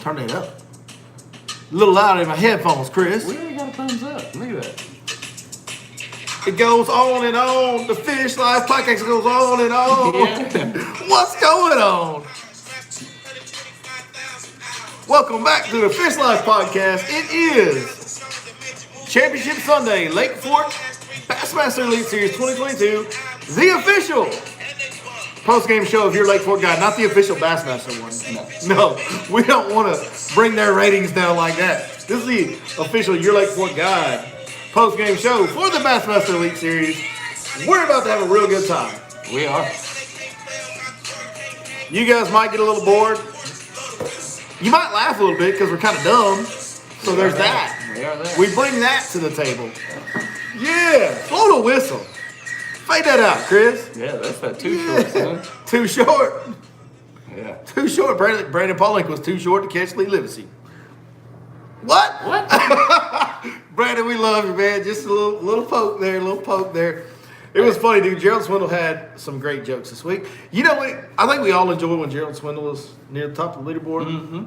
Turn that up. A little loud in my headphones, Chris. We already got a thumbs up. Look at that. It goes on and on. The Fish Life Podcast goes on and on. Yeah. What's going on? Welcome back to the Fish Life Podcast. It is Championship Sunday, Lake Fork Bassmaster Elite Series 2022, the official post-game show of your Lake Fork guy, not the official Bassmaster one. No, we don't want to bring their ratings down like that. This is the official Your Lake Fork Guide post-game show for the Bassmaster Elite Series. We're about to have a real good time. We are. You guys might get a little bored. You might laugh a little bit because we're kind of dumb. So there's that. We are there. We bring that to the table. Yeah, blow the whistle. Fade that out, Chris. Yeah, that's not too short, son. Too short. Yeah. Too short. Brandon Pollock was too short to catch Lee Livesey. What? Brandon, we love you, man. Just a little poke there, It was funny, dude. Gerald Swindle had some great jokes this week. You know what? I think we all enjoy when Gerald Swindle was near the top of the leaderboard. Mm-hmm.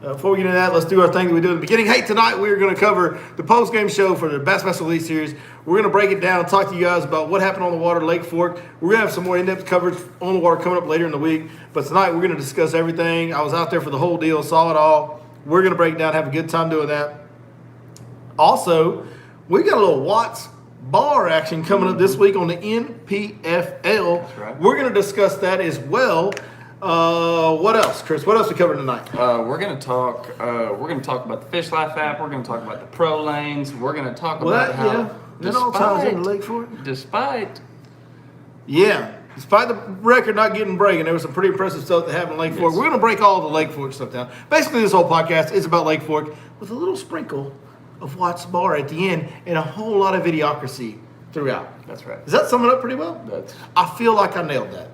Before we get into that, let's do our thing that we do in the beginning. Hey, tonight we're going to cover the post-game show for the Bassmaster Elite Series. We're going to break it down, talk to you guys about what happened on the water, Lake Fork. We're going to have some more in-depth coverage on the water coming up later in the week. But tonight we're going to discuss everything. I was out there for the whole deal, saw it all. We're going to break it down, have a good time doing that. Also, we got a little Watts bar action coming up this week on the NPFL. That's right. We're going to discuss that as well. What else, Chris? What else we covered tonight? We're gonna talk about the Fish Life app. We're gonna talk about the pro lanes. We're gonna talk about how that all ties into Lake Fork. Despite the record not getting breaking, there was some pretty impressive stuff that happened in Lake Fork. We're going to break all the Lake Fork stuff down. Basically, this whole podcast is about Lake Fork with a little sprinkle of Watts Bar at the end and a whole lot of videocracy throughout. That's right. Does that sum it up pretty well? I feel like I nailed that.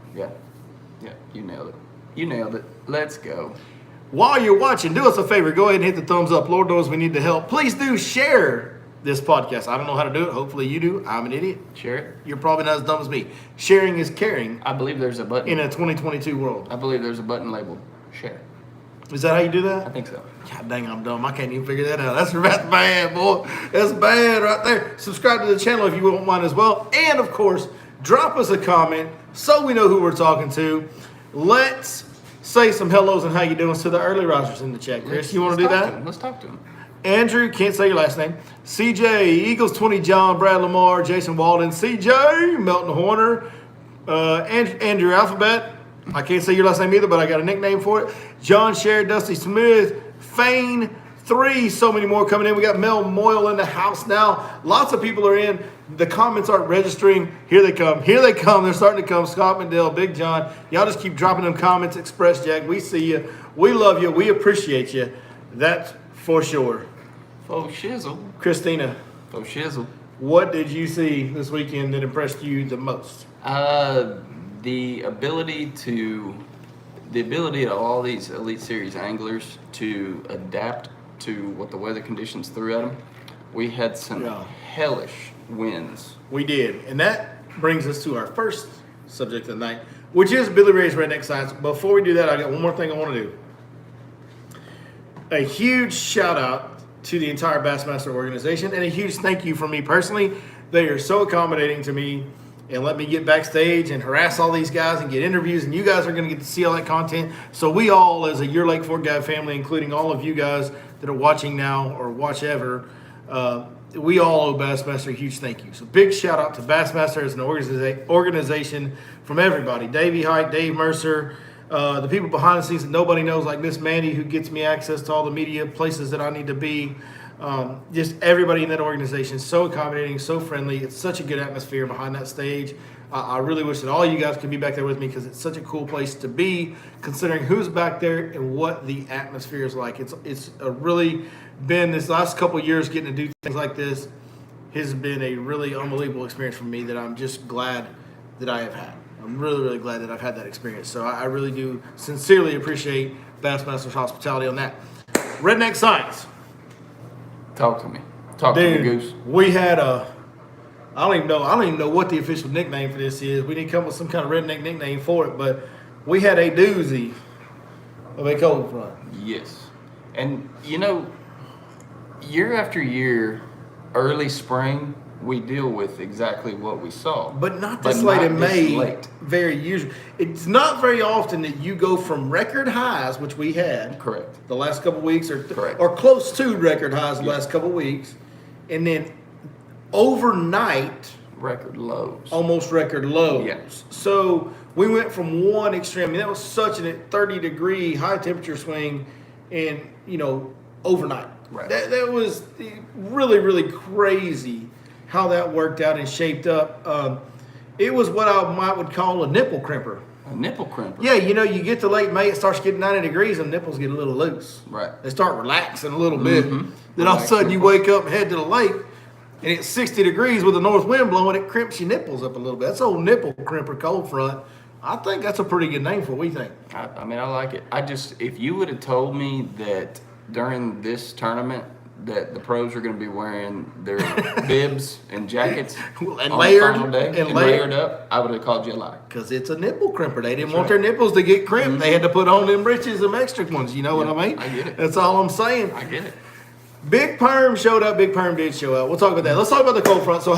Yeah, you nailed it. Let's go. While you're watching, do us a favor. Go ahead and hit the thumbs up. Lord knows we need the help. Please do share this podcast. I don't know how to do it. Hopefully you do. I'm an idiot. Share it. You're probably not as dumb as me. Sharing is caring. I believe there's a button. In a 2022 world. I believe there's a button labeled share. Is that how you do that? I think so. God dang, I'm dumb. I can't even figure that out. That's bad, boy. That's bad right there. Subscribe to the channel if you won't mind as well. And, of course, drop us a comment so we know who we're talking to. Let's say some hellos and how you doing to the early risers in the chat. Chris, you want to do that? Let's talk to him. Andrew, can't say your last name. CJ, Eagles 20, John, Brad Lamar, Jason Walden, CJ, Melton Horner, Andrew Alphabet. I can't say your last name either, but I got a nickname for it. John Sherrod, Dusty Smith, Fane 3, so many more coming in. We got Mel Moyle in the house now. Lots of people are in. The comments aren't registering. Here they come. They're starting to come. Scott Mandel, Big John. Y'all just keep dropping them comments. Express Jack, we see you. We love you. We appreciate you. That's for sure. Faux shizzle. Christina. Faux shizzle. What did you see this weekend that impressed you the most? The ability of all these Elite Series anglers to adapt to what the weather conditions threw at them. We had some hellish winds. We did. And that brings us to our first subject of the night, which is Billy Ray's Redneck Science. Before we do that, I got one more thing I want to do. A huge shout out to the entire Bassmaster organization and a huge thank you from me personally. They are so accommodating to me and let me get backstage and harass all these guys and get interviews, and you guys are going to get to see all that content. So we all, as a Your Lake Fork Guy family, including all of you guys that are watching now or watch ever, we all owe Bassmaster a huge thank you. So big shout out to Bassmaster as an organization from everybody. Davey Height, Dave Mercer, the people behind the scenes that nobody knows, like Miss Mandy, who gets me access to all the media places that I need to be. Just everybody in that organization, so accommodating, so friendly. It's such a good atmosphere behind that stage. I really wish that all you guys could be back there with me because it's such a cool place to be, considering who's back there and what the atmosphere is like. It's really been this last couple of years getting to do things like this has been a really unbelievable experience for me that I'm just glad that I have had. I'm really, really glad that I've had that experience. So I really do sincerely appreciate Bassmaster's hospitality on that. Redneck Science. Talk to me. Talk to me, Goose. We had I don't even know what the official nickname for this is. We need to come up with some kind of redneck nickname for it, but we had a doozy of a cold front. Yes. And, year after year, early spring, we deal with exactly what we saw. But not this late in May. Late. Very usual. It's not very often that you go from record highs, which we had. Correct. The last couple of weeks, Correct. or close to record highs the last couple of weeks. And then overnight, record lows. Almost record lows. Yeah. So we went from one extreme. I mean, that was such a 30-degree high temperature swing in, overnight. Right. That was really, really crazy how that worked out and shaped up. It was what I would call a nipple crimper. A nipple crimper? Yeah, you get to late May, it starts getting 90 degrees and nipples get a little loose. Right. They start relaxing a little bit. Mm-hmm. Then all of a sudden you wake up and head to the lake and it's 60 degrees with a north wind blowing, it crimps your nipples up a little bit. That's old nipple crimper cold front. I think that's a pretty good name for what we think. I mean, I like it. If you would have told me that during this tournament that the pros are going to be wearing their bibs and jackets and on layered the final day and layered up, I would have called you a liar. Because it's a nipple crimper. They didn't want their nipples to get crimped. Mm-hmm. They had to put on them britches, them extra ones. You know what I mean? I get it. That's all I'm saying. I get it. Big Perm showed up. Big Perm did show up. We'll talk about that. Let's talk about the cold front. So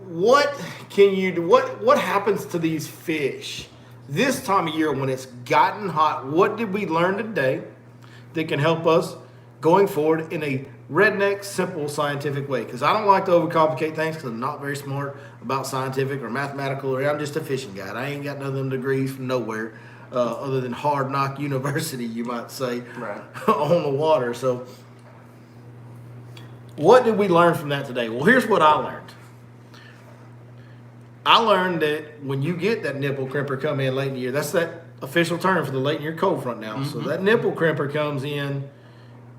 what can you do? What happens to these fish this time of year when it's gotten hot? What did we learn today that can help us going forward in a redneck, simple, scientific way? Because I don't like to overcomplicate things because I'm not very smart about scientific or mathematical, or I'm just a fishing guy. I ain't got none of them degrees from nowhere other than Hard Knock University, you might say, right. on the water. So what did we learn from that today? Well, here's what I learned. I learned that when you get that nipple crimper come in late in the year, that's that official term for the late in year cold front now. Mm-hmm. So that nipple crimper comes in,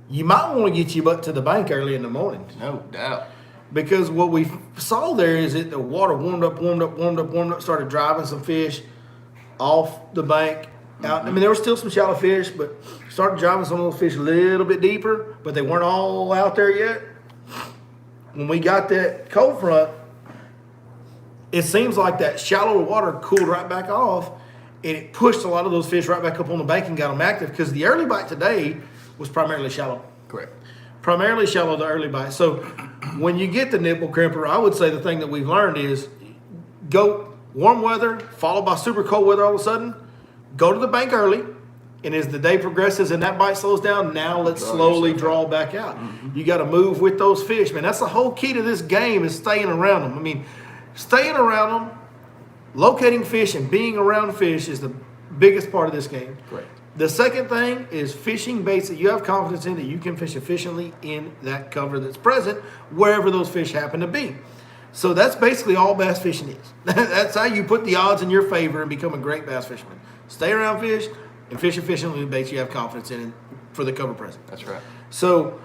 you might want to get your butt to the bank early in the morning. No doubt. Because what we saw there is that the water warmed up, started driving some fish off the bank out. I mean, there were still some shallow fish, but started driving some of those fish a little bit deeper, but they weren't all out there yet. When we got that cold front, it seems like that shallow water cooled right back off, and it pushed a lot of those fish right back up on the bank and got them active, because the early bite today was primarily shallow. Correct. Primarily shallow, the early bite. So when you get the nipple crimper, I would say the thing that we've learned is go warm weather, followed by super cold weather all of a sudden, go to the bank early, and as the day progresses and that bite slows down, now let's slowly draw back out. Mm-hmm. You got to move with those fish, man. That's the whole key to this game, is staying around them. I mean, staying around them, locating fish and being around fish is the biggest part of this game. Correct. The second thing is fishing baits that you have confidence in, that you can fish efficiently in that cover that's present wherever those fish happen to be. So that's basically all bass fishing is. That's how you put the odds in your favor and become a great bass fisherman. Stay around fish and fish efficiently with baits you have confidence in for the cover present. That's right. So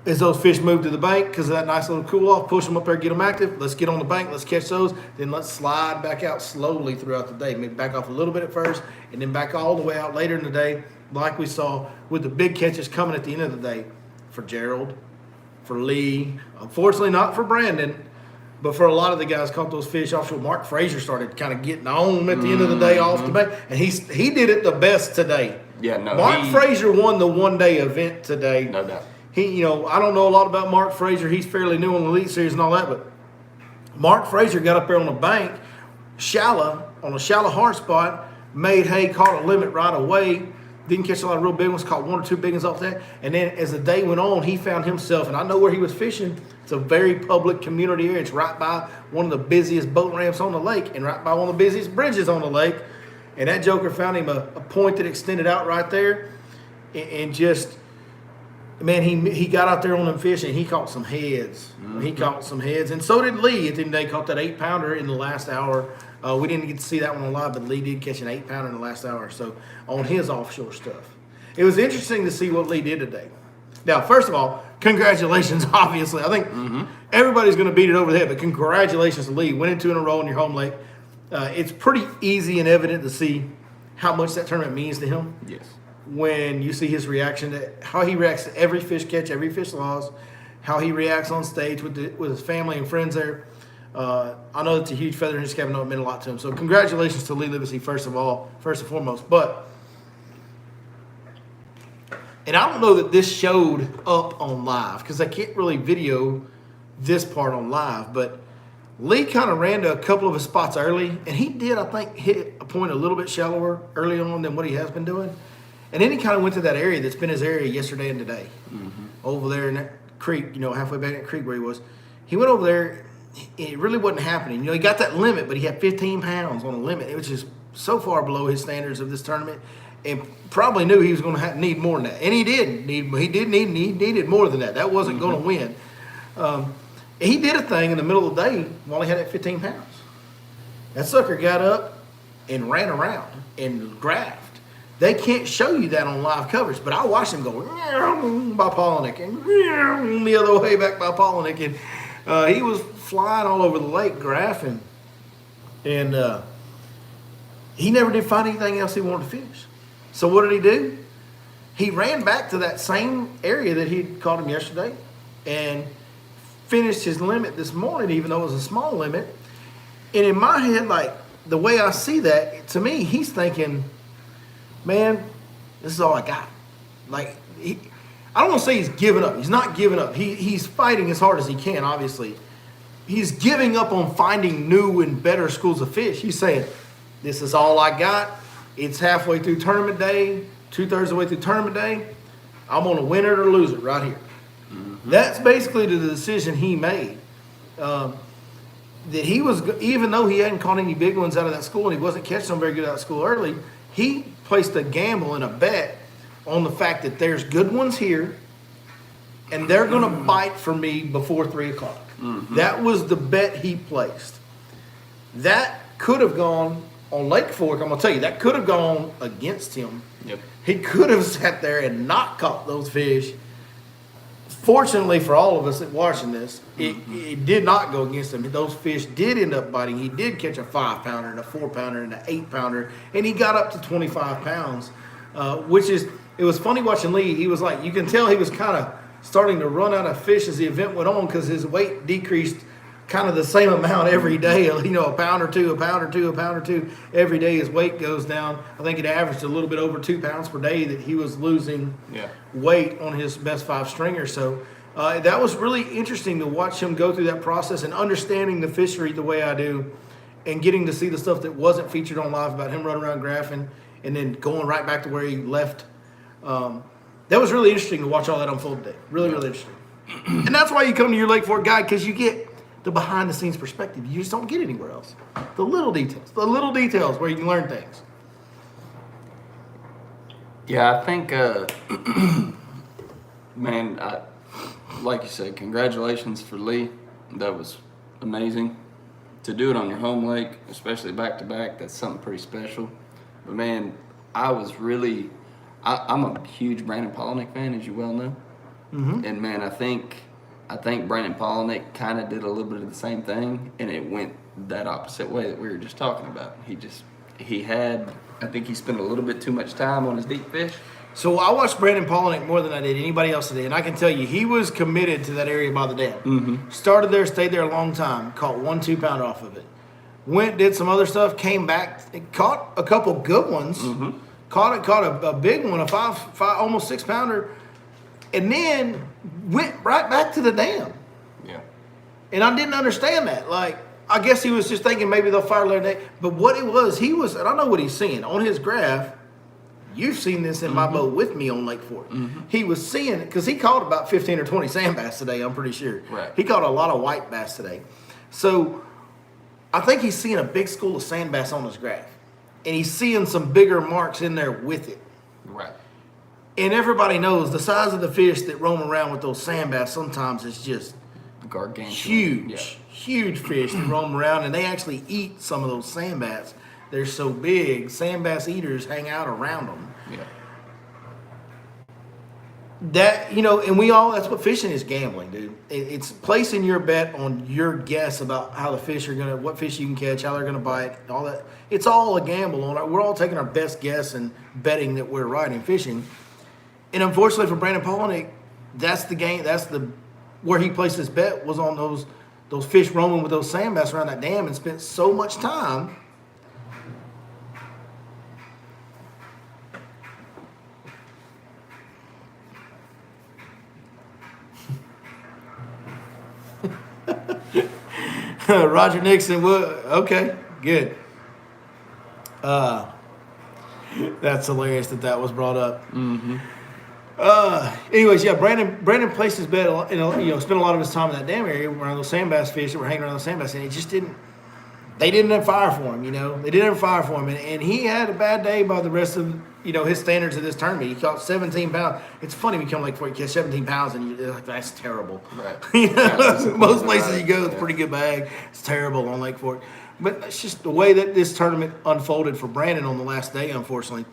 as those fish move to the bank, because of that nice little cool off, push them up there, get them active. Let's get on the bank, let's catch those. Then let's slide back out slowly throughout the day. Maybe back off a little bit at first, and then back all the way out later in the day, like we saw with the big catches coming at the end of the day for Gerald, for Lee. Unfortunately, not for Brandon, but for a lot of the guys caught those fish offshore. Mark Frazier started kind of getting on at the end of the day off the bank, and he did it the best today. Yeah, no. Mark Frazier won the one-day event today. No doubt. I don't know a lot about Mark Frazier. He's fairly new on the Elite Series and all that, but Mark Frazier got up there on the bank, on a shallow hard spot, made hay, caught a limit right away, didn't catch a lot of real big ones, caught one or two big ones off that. And then as the day went on, he found himself, and I know where he was fishing. It's a very public community area. It's right by one of the busiest boat ramps on the lake and right by one of the busiest bridges on the lake. And that joker found him a point that extended out right there, and just, man, he got out there on them fish and he caught some heads. Mm-hmm. He caught some heads, and so did Lee. At the end of the day, caught that 8-pounder in the last hour. We didn't get to see that one live, but Lee did catch an 8-pounder in the last hour or so on his offshore stuff. It was interesting to see what Lee did today. Now, first of all, congratulations, obviously. I think everybody's going to beat it over the head, but congratulations to Lee. Winning 2 in a row in your home lake. It's pretty easy and evident to see how much that tournament means to him. Yes. When you see his reaction, to how he reacts to every fish catch, every fish loss, how he reacts on stage with his family and friends there. I know it's a huge feather in his cap. I know it meant a lot to him. So congratulations to Lee Livesey, first and foremost. But and I don't know that this showed up on live because I can't really video this part on live, but Lee kind of ran to a couple of his spots early, and he did, I think, hit a point a little bit shallower early on than what he has been doing. And then he kind of went to that area that's been his area yesterday and today. Over there in that creek, halfway back in that creek where he was. He went over there, it really wasn't happening. He got that limit, but he had 15 pounds on the limit, which is so far below his standards of this tournament, and probably knew he was going to need more than that. And he did. He needed more than that. That wasn't going to win. He did a thing in the middle of the day while he had that 15 pounds. That sucker got up and ran around and graphed. They can't show you that on live coverage, but I watched him go by Polnick and the other way back by Polnick, and he was flying all over the lake graphing, and he never did find anything else he wanted to fish. So what did he do? He ran back to that same area that he'd caught him yesterday and finished his limit this morning, even though it was a small limit. And in my head, like, the way I see that, to me, he's thinking, man, this is all I got. Like, I don't want to say he's giving up. He's not giving up. He's fighting as hard as he can, obviously. He's giving up on finding new and better schools of fish. He's saying, this is all I got. It's halfway through tournament day, 2/3 of the way through tournament day. I'm going to win it or lose it right here. That's basically the decision he made. That he was, even though he hadn't caught any big ones out of that school and he wasn't catching them very good out of school early, he placed a gamble and a bet on the fact that there's good ones here and they're going to bite for me before 3 o'clock. That was the bet he placed. That could have gone on Lake Fork. I'm going to tell you, that could have gone against him. Yep. He could have sat there and not caught those fish. Fortunately for all of us that watching this, it did not go against him. Those fish did end up biting. He did catch a 5-pounder and a 4-pounder and an 8-pounder, and he got up to 25 pounds, which is, it was funny watching Lee. He was like, you can tell he was kind of starting to run out of fish as the event went on because his weight decreased kind of the same amount every day, a pound or two, a pound or two, a pound or two. Every day his weight goes down. I think it averaged a little bit over 2 pounds per day that he was losing weight on his best 5 stringer. So that was really interesting to watch him go through that process and understanding the fishery the way I do and getting to see the stuff that wasn't featured on live about him running around graphing and then going right back to where he left. That was really interesting to watch all that unfold today. Really, really interesting. And that's why you come to your Lake Fork guide, because you get the behind-the-scenes perspective. You just don't get anywhere else. The little details where you can learn things. Yeah, I think, man, like you said, congratulations for Lee. That was amazing. To do it on your home lake, especially back-to-back, that's something pretty special. But, man, I'm a huge Brandon Polnick fan, as you well know. And, man, I think Brandon Polnick kind of did a little bit of the same thing, and it went that opposite way that we were just talking about. I think he spent a little bit too much time on his deep fish. So I watched Brandon Polnick more than I did anybody else today, and I can tell you he was committed to that area by the dam. Started there, stayed there a long time, caught 1 2-pounder off of it. Went, did some other stuff, came back, caught a couple good ones. Caught a big one, a 5 almost 6-pounder, and then went right back to the dam. Yeah. And I didn't understand that. Like, I guess he was just thinking maybe they'll fire later day. But what it was, and I know what he's seeing on his graph. You've seen this in my boat with me on Lake Fork. He was seeing it because he caught about 15 or 20 sand bass today, I'm pretty sure. Right. He caught a lot of white bass today. So I think he's seeing a big school of sand bass on his graph. And he's seeing some bigger marks in there with it. Right. And everybody knows the size of the fish that roam around with those sand bass sometimes is just gargantuan. Huge fish that roam around, and they actually eat some of those sand bass. They're so big, sand bass eaters hang out around them. Yeah. That, and that's what fishing is, gambling, dude. It's placing your bet on your guess about how the fish are what fish you can catch, how they're gonna bite, all that. It's all a gamble on it. We're all taking our best guess and betting that we're right in fishing. And unfortunately for Brandon Polnick, that's the game. That's where he placed his bet was on those fish roaming with those sand bass around that dam, and spent so much time. Roger Nixon. Okay, good. That's hilarious that was brought up. Mm-hmm. Anyways, yeah, Brandon placed his bet, spent a lot of his time in that dam area around those sand bass fish that were hanging around the sand bass, and it just didn't. They didn't have fire for him, They didn't have fire for him, and he had a bad day by the rest of his standards of this tournament. He caught 17 pounds. It's funny we come like for you catch 17 pounds and you're like, that's terrible. Right. Most places you go, it's a pretty good bag. It's terrible on Lake Fork, but it's just the way that this tournament unfolded for Brandon on the last day. Unfortunately,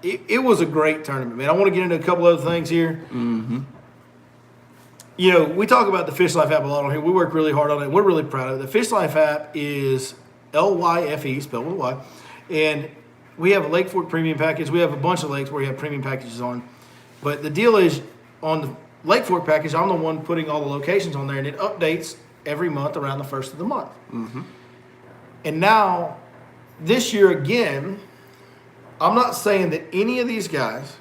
it was a great tournament, man. I want to get into a couple other things here. Mm-hmm. We talk about the Fish Life app a lot on here. We work really hard on it. We're really proud of it. The Fish Life app is LYFE, spelled with a Y. And we have a Lake Fork premium package. We have a bunch of lakes where we have premium packages on. But the deal is, on the Lake Fork package, I'm the one putting all the locations on there, and it updates every month around the first of the month. Mm-hmm. And now, this year again, I'm not saying that any of these guys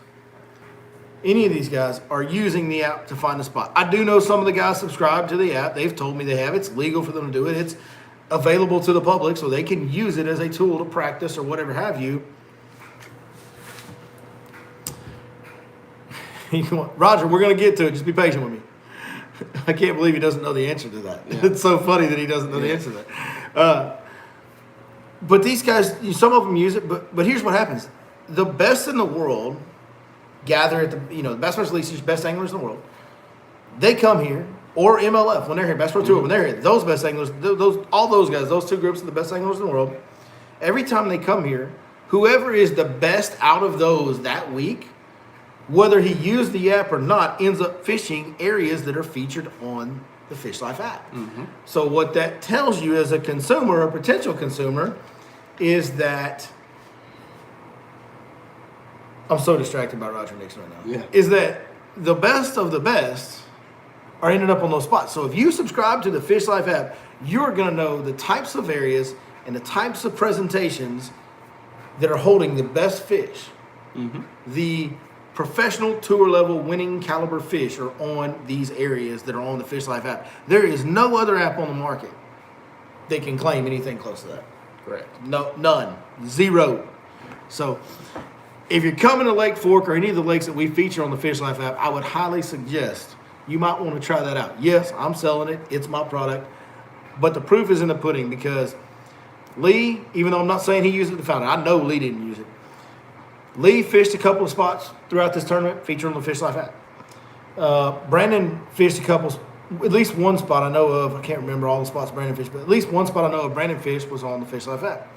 are using the app to find a spot. I do know some of the guys subscribe to the app. They've told me they have. It's legal for them to do it. It's available to the public, so they can use it as a tool to practice or whatever have you. Roger, we're going to get to it. Just be patient with me. I can't believe he doesn't know the answer to that. Yeah. It's so funny that he doesn't know the answer to that. But these guys, some of them use it, but here's what happens. The best in the world gather at the Bassmaster League's best anglers in the world. They come here, or MLF when they're here, Bass Pro Tour when they're here. Those best anglers, all those guys, those two groups are the best anglers in the world. Every time they come here, whoever is the best out of those that week, whether he used the app or not, ends up fishing areas that are featured on the Fish Life app. Mm-hmm. So what that tells you as a consumer, a potential consumer, is that I'm so distracted by Roger Nixon right now. Yeah. Is that the best of the best are ending up on those spots. So if you subscribe to the Fish Life app, you're going to know the types of areas and the types of presentations that are holding the best fish. Mm-hmm. The professional tour level winning caliber fish are on these areas that are on the Fish Life app. There is no other app on the market that can claim anything close to that. Correct. No, none. Zero. So if you're coming to Lake Fork or any of the lakes that we feature on the Fish Life app, I would highly suggest you might want to try that out. Yes, I'm selling it. It's my product. But the proof is in the pudding, because Lee, even though I'm not saying he used it to found it, I know Lee didn't use it. Lee fished a couple of spots throughout this tournament featured on the Fish Life app. Brandon fished at least one spot I know of. I can't remember all the spots Brandon fished, but at least one spot I know of Brandon fished was on the Fish Life app.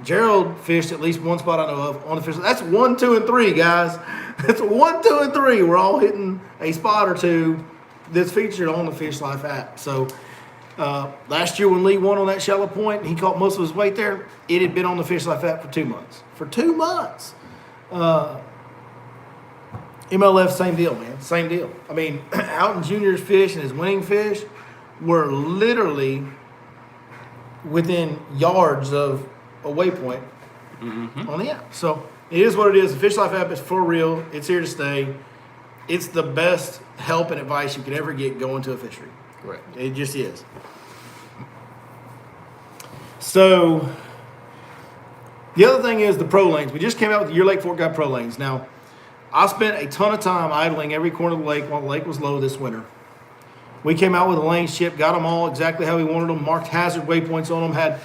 Gerald fished at least one spot I know of on the Fish Life. That's 1, 2, and 3, guys. That's 1, 2, and 3. We're all hitting a spot or two that's featured on the Fish Life app. So last year when Lee won on that shallow point and he caught most of his weight there, it had been on the Fish Life app for 2 months. For 2 months. MLF, same deal, man. Same deal. I mean, Alton Jr.'s fish and his winning fish were literally within yards of a waypoint on the app. So it is what it is. The Fish Life app is for real. It's here to stay. It's the best help and advice you could ever get going to a fishery. Correct. It just is. So the other thing is the pro lanes. We just came out with the Your Lake Fork Guide Pro Lanes. Now, I spent a ton of time idling every corner of the lake while the lake was low this winter. We came out with a lane ship, got them all exactly how we wanted them, marked hazard waypoints on them, had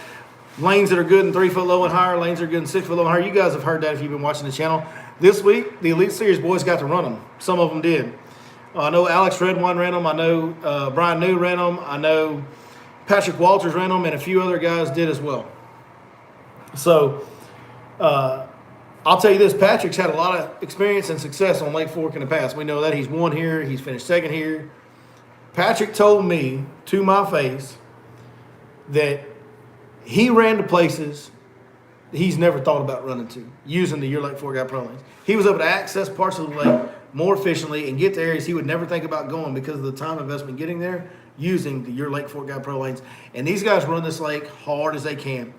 lanes that are good and 3 foot low and higher, lanes that are good and 6 foot low and higher. You guys have heard that if you've been watching the channel. This week, the Elite Series boys got to run them. Some of them did. I know Alex Redwine ran them. I know Brian New ran them. I know Patrick Walters ran them, and a few other guys did as well. So, I'll tell you this, Patrick's had a lot of experience and success on Lake Fork in the past. We know that. He's won here. He's finished second here. Patrick told me to my face that he ran to places he's never thought about running to using the Your Lake Fork Guide Pro Lanes. He was able to access parts of the lake more efficiently and get to areas he would never think about going because of the time investment getting there using the Your Lake Fork Guide Pro Lanes. And these guys run this lake hard as they can.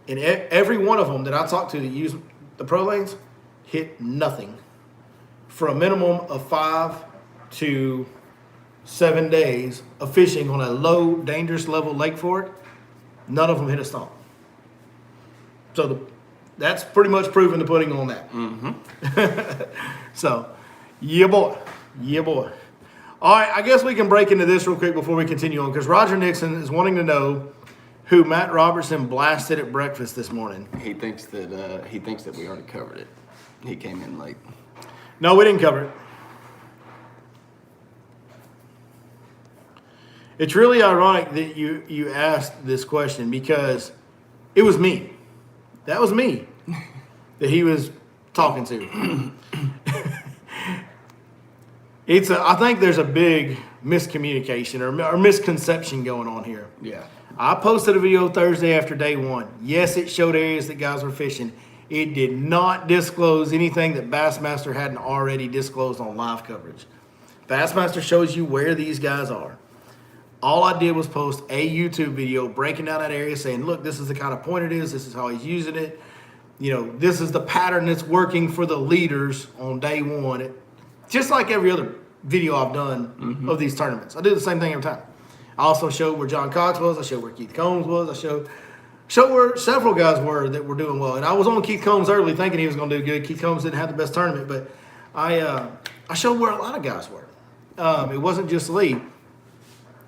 And every one of them that I talked to that use the Pro Lanes hit nothing for a minimum of 5 to 7 days of fishing on a low, dangerous level Lake Fork, none of them hit a stump. So that's pretty much proving the pudding on that. So, yeah, boy. Yeah, boy. All right, I guess we can break into this real quick before we continue on, because Roger Nixon is wanting to know who Matt Robertson blasted at breakfast this morning. He thinks that we already covered it. He came in late. No, we didn't cover it. It's really ironic that you asked this question, because it was me. That was me that he was talking to. I think there's a big miscommunication or misconception going on here. Yeah. I posted a video Thursday after day one. Yes, it showed areas that guys were fishing. It did not disclose anything that Bassmaster hadn't already disclosed on live coverage. Bassmaster shows you where these guys are. All I did was post a YouTube video breaking down that area, saying, look, this is the kind of point it is. This is how he's using it. You know, this is the pattern that's working for the leaders on day one. Just like every other video I've done of these tournaments. I do the same thing every time. I also showed where John Cox was. I showed where Keith Combs was. I showed where several guys were that were doing well. And I was on Keith Combs early thinking he was going to do good. Keith Combs didn't have the best tournament, but I showed where a lot of guys were. It wasn't just Lee.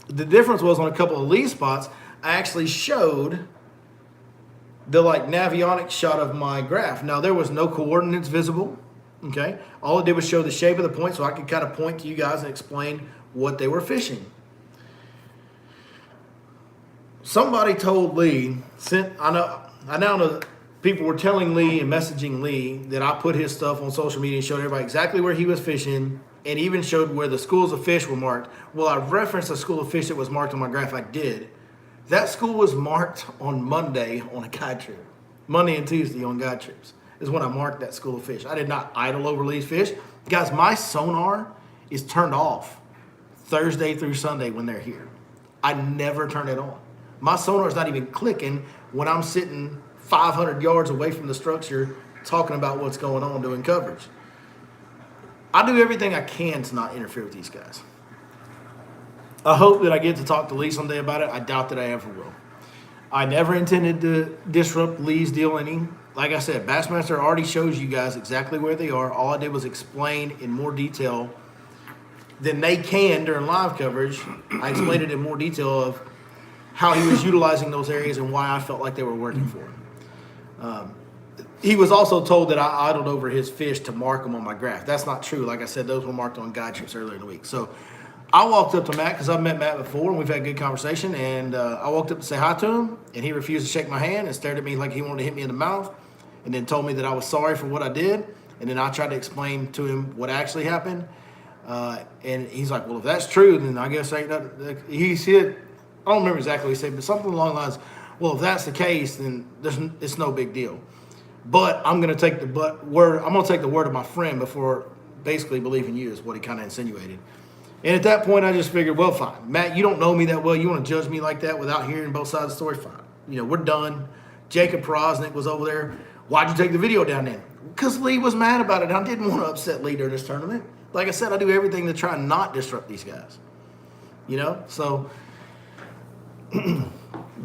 The difference was on a couple of Lee spots, I actually showed the navionics shot of my graph. Now, there was no coordinates visible, okay? All it did was show the shape of the point so I could kind of point to you guys and explain what they were fishing. Somebody told Lee, I now know people were telling Lee and messaging Lee that I put his stuff on social media and showed everybody exactly where he was fishing, and even showed where the schools of fish were marked. Well, I referenced a school of fish that was marked on my graph. I did. That school was marked on Monday on a guide trip. Monday and Tuesday on guide trips is when I marked that school of fish. I did not idle over Lee's fish. Guys, my sonar is turned off Thursday through Sunday when they're here. I never turn it on. My sonar is not even clicking when I'm sitting 500 yards away from the structure talking about what's going on doing coverage. I do everything I can to not interfere with these guys. I hope that I get to talk to Lee someday about it. I doubt that I ever will. I never intended to disrupt Lee's deal any. Like I said, Bassmaster already shows you guys exactly where they are. All I did was explain in more detail than they can during live coverage. I explained it in more detail of how he was utilizing those areas and why I felt like they were working for him. He was also told that I idled over his fish to mark them on my graph. That's not true. Like I said, those were marked on guide trips earlier in the week. So I walked up to Matt, because I've met Matt before and we've had a good conversation, and I walked up to say hi to him, and he refused to shake my hand and stared at me like he wanted to hit me in the mouth, and then told me that I was sorry for what I did. And then I tried to explain to him what actually happened. And he's like, well, if that's true, then I guess ain't nothing. He said, I don't remember exactly what he said, but something along the lines, well, if that's the case, then it's no big deal. But I'm going to take the word of my friend before basically believing you, is what he kind of insinuated. And at that point, I just figured, well, fine. Matt, you don't know me that well. You want to judge me like that without hearing both sides of the story? Fine. You know, we're done. Jacob Prosnick was over there. Why'd you take the video down then? Because Lee was mad about it. I didn't want to upset Lee during this tournament. Like I said, I do everything to try and not disrupt these guys. You know? So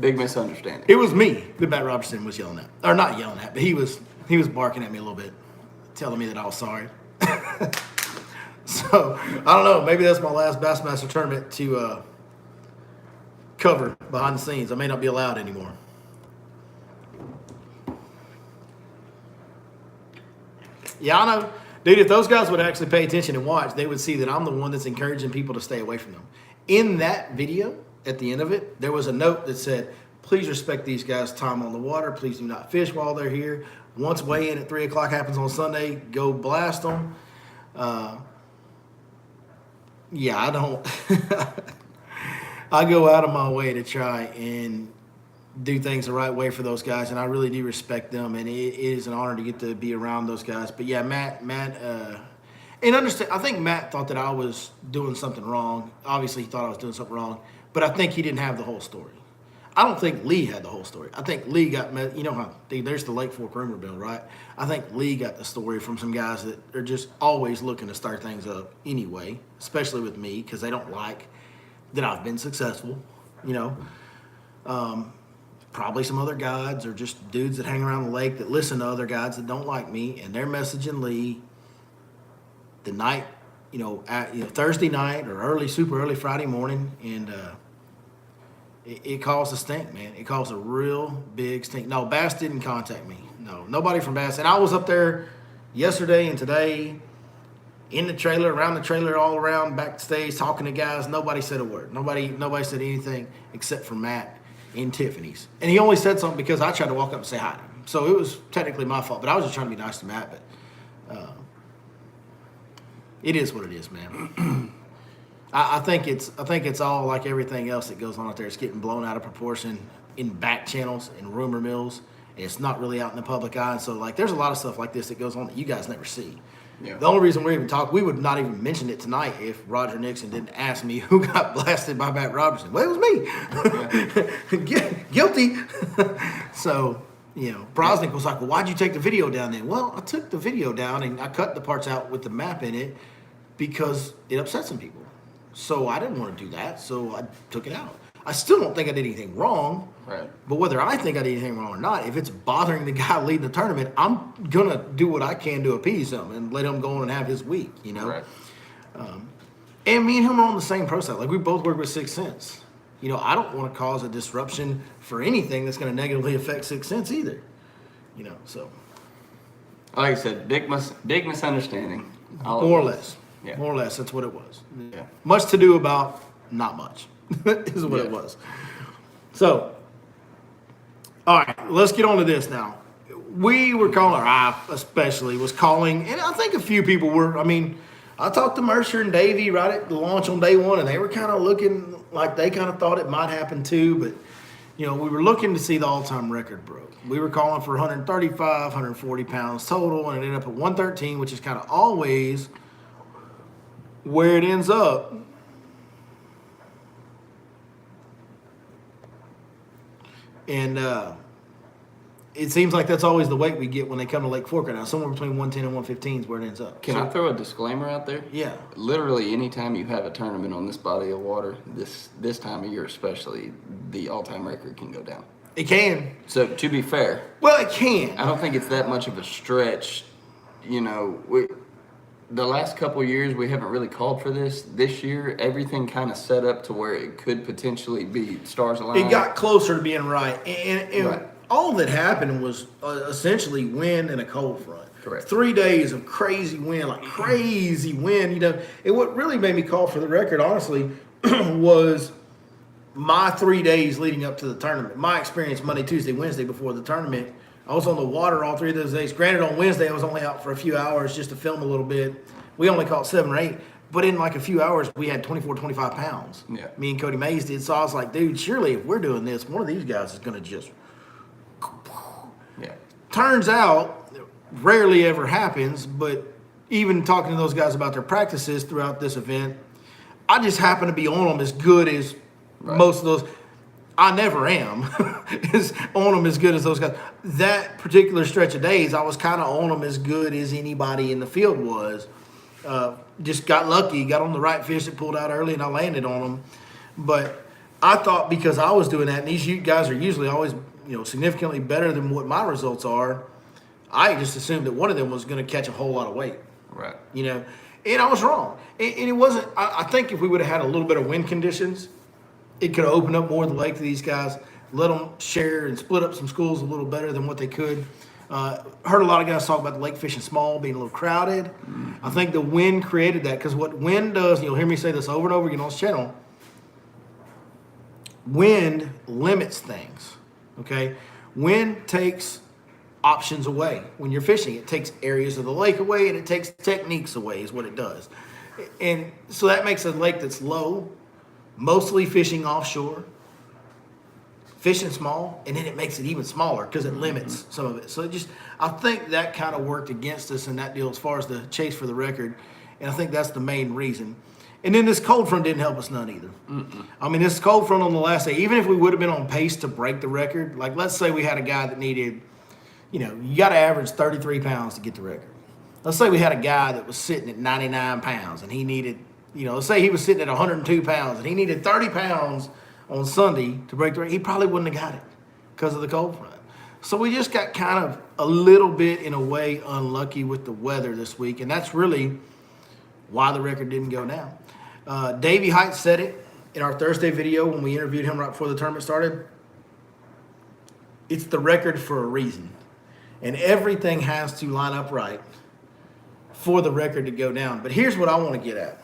big misunderstanding. it was me that Matt Robertson was yelling at. Or not yelling at, but he was barking at me a little bit, telling me that I was sorry. So, I don't know. Maybe that's my last Bassmaster tournament to cover behind the scenes. I may not be allowed anymore. Yeah, I know. Dude, if those guys would actually pay attention and watch, they would see that I'm the one that's encouraging people to stay away from them. In that video, at the end of it, there was a note that said, please respect these guys' time on the water. Please do not fish while they're here. Once weigh-in at 3 o'clock happens on Sunday, go blast them. Yeah, I don't. I go out of my way to try and do things the right way for those guys, and I really do respect them, and it is an honor to get to be around those guys. But yeah, Matt, and understand, I think Matt thought that I was doing something wrong. Obviously, he thought I was doing something wrong, but I think he didn't have the whole story. I don't think Lee had the whole story. I think Lee got, you know how, there's the Lake Fork rumor bill, right? I think Lee got the story from some guys that are just always looking to start things up anyway, especially with me, because they don't like that I've been successful, you know. Probably some other guides or just dudes that hang around the lake that listen to other guides that don't like me, and they're messaging Lee the night, Thursday night or super early Friday morning, and it caused a stink, man. It caused a real big stink. No, Bass didn't contact me. No, nobody from Bass. And I was up there yesterday and today in the trailer, around the trailer, all around, backstage, talking to guys. Nobody said a word. Nobody said anything except for Matt in Tiffany's. And he only said something because I tried to walk up and say hi to him. So it was technically my fault, but I was just trying to be nice to Matt. But it is what it is, man. I think it's all like everything else that goes on out there. It's getting blown out of proportion in back channels and rumor mills. And it's not really out in the public eye. And so, like, there's a lot of stuff like this that goes on that you guys never see. Yeah. The only reason we're even talking, we would not even mention it tonight if Roger Nixon didn't ask me who got blasted by Matt Robertson. Well, it was me. Guilty. So, Brosnick was like, well, why'd you take the video down then? Well, I took the video down and I cut the parts out with the map in it because it upset some people. So I didn't want to do that, so I took it out. I still don't think I did anything wrong. Right. But whether I think I did anything wrong or not, if it's bothering the guy leading the tournament, I'm going to do what I can to appease him and let him go on and have his week, Right. And me and him are on the same pro side. Like, we both work with 6 Cents. I don't want to cause a disruption for anything that's going to negatively affect 6 Cents either. So. Like I said, big misunderstanding. More or less. Yeah. More or less, that's what it was. Yeah. Much to do about not much is what it was. So, all right, let's get on to this now. We were calling, or I especially was calling, and I think a few people were. I mean, I talked to Mercer and Davey right at the launch on day one, and they were kind of looking like they kind of thought it might happen too, but, we were looking to see the all-time record broke. We were calling for 135, 140 pounds total, and it ended up at 113, which is kind of always where it ends up. And it seems like that's always the weight we get when they come to Lake Fork right now. Somewhere between 110 and 115 is where it ends up. Can I throw a disclaimer out there? Yeah. Literally, anytime you have a tournament on this body of water, this time of year especially, the all-time record can go down. It can. So, to be fair. Well, it can. I don't think it's that much of a stretch. The last couple of years, we haven't really called for this. This year, everything kind of set up to where it could potentially be stars aligned. It got closer to being right. And right. All that happened was essentially wind and a cold front. Correct. 3 days of crazy wind, like crazy wind. And what really made me call for the record, honestly, was my 3 days leading up to the tournament. My experience Monday, Tuesday, Wednesday before the tournament. I was on the water all 3 of those days. Granted, on Wednesday, I was only out for a few hours just to film a little bit. We only caught 7 or 8. But in like a few hours, we had 24, 25 pounds. Yeah. Me and Cody Mays did. So I was like, dude, surely if we're doing this, one of these guys is going to just... Yeah. Turns out, rarely ever happens, but even talking to those guys about their practices throughout this event, I just happen to be on them as good as most of those... I never am is on them as good as those guys. That particular stretch of days, I was kind of on them as good as anybody in the field was. Just got lucky, got on the right fish that pulled out early, and I landed on them. But I thought because I was doing that, and these guys are usually always, significantly better than what my results are, I just assumed that one of them was going to catch a whole lot of weight. Right. And I was wrong. And it wasn't. I think if we would have had a little bit of wind conditions, it could have opened up more of the lake to these guys, let them share and split up some schools a little better than what they could. Heard a lot of guys talk about the lake fishing small being a little crowded. Mm-hmm. I think the wind created that because what wind does, and you'll hear me say this over and over again on this channel, wind limits things, okay? Wind takes options away when you're fishing. It takes areas of the lake away and it takes techniques away is what it does. And so that makes a lake that's low, mostly fishing offshore, fishing small, and then it makes it even smaller because it limits some of it. So I think that kind of worked against us in that deal as far as the chase for the record, and I think that's the main reason. And then this cold front didn't help us none either. I mean, this cold front on the last day, even if we would have been on pace to break the record, like let's say we had a guy that needed, you got to average 33 pounds to get the record. Let's say we had a guy that was sitting at 99 pounds and he needed, let's say he was sitting at 102 pounds and he needed 30 pounds on Sunday to break the record. He probably wouldn't have got it because of the cold front. So we just got kind of a little bit, in a way, unlucky with the weather this week, and that's really why the record didn't go down. Davey Heights said it in our Thursday video when we interviewed him right before the tournament started. It's the record for a reason, and everything has to line up right for the record to go down. But here's what I want to get at.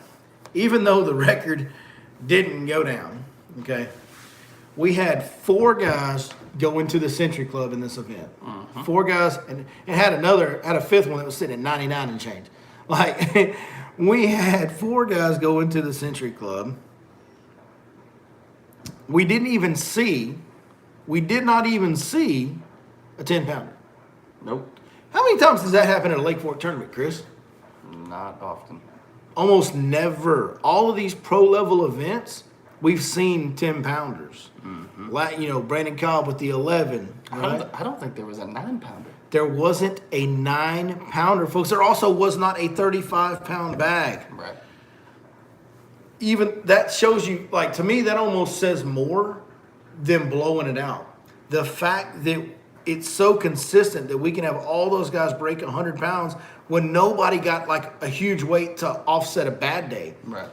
Even though the record didn't go down, okay, we had 4 guys go into the Century Club in this event. 4 guys, and had a fifth one that was sitting at 99 and change. Like, we had 4 guys go into the Century Club. We did not even see a 10-pounder. Nope. How many times does that happen at a Lake Fork tournament, Chris? Not often. Almost never. All of these pro-level events, we've seen 10-pounders. Brandon Cobb with the 11. Right? I don't think there was a 9-pounder. There wasn't a 9-pounder, folks. There also was not a 35-pound bag. Right. Even that shows you, like, to me, that almost says more than blowing it out. The fact that it's so consistent that we can have all those guys break 100 pounds when nobody got, like, a huge weight to offset a bad day. Right.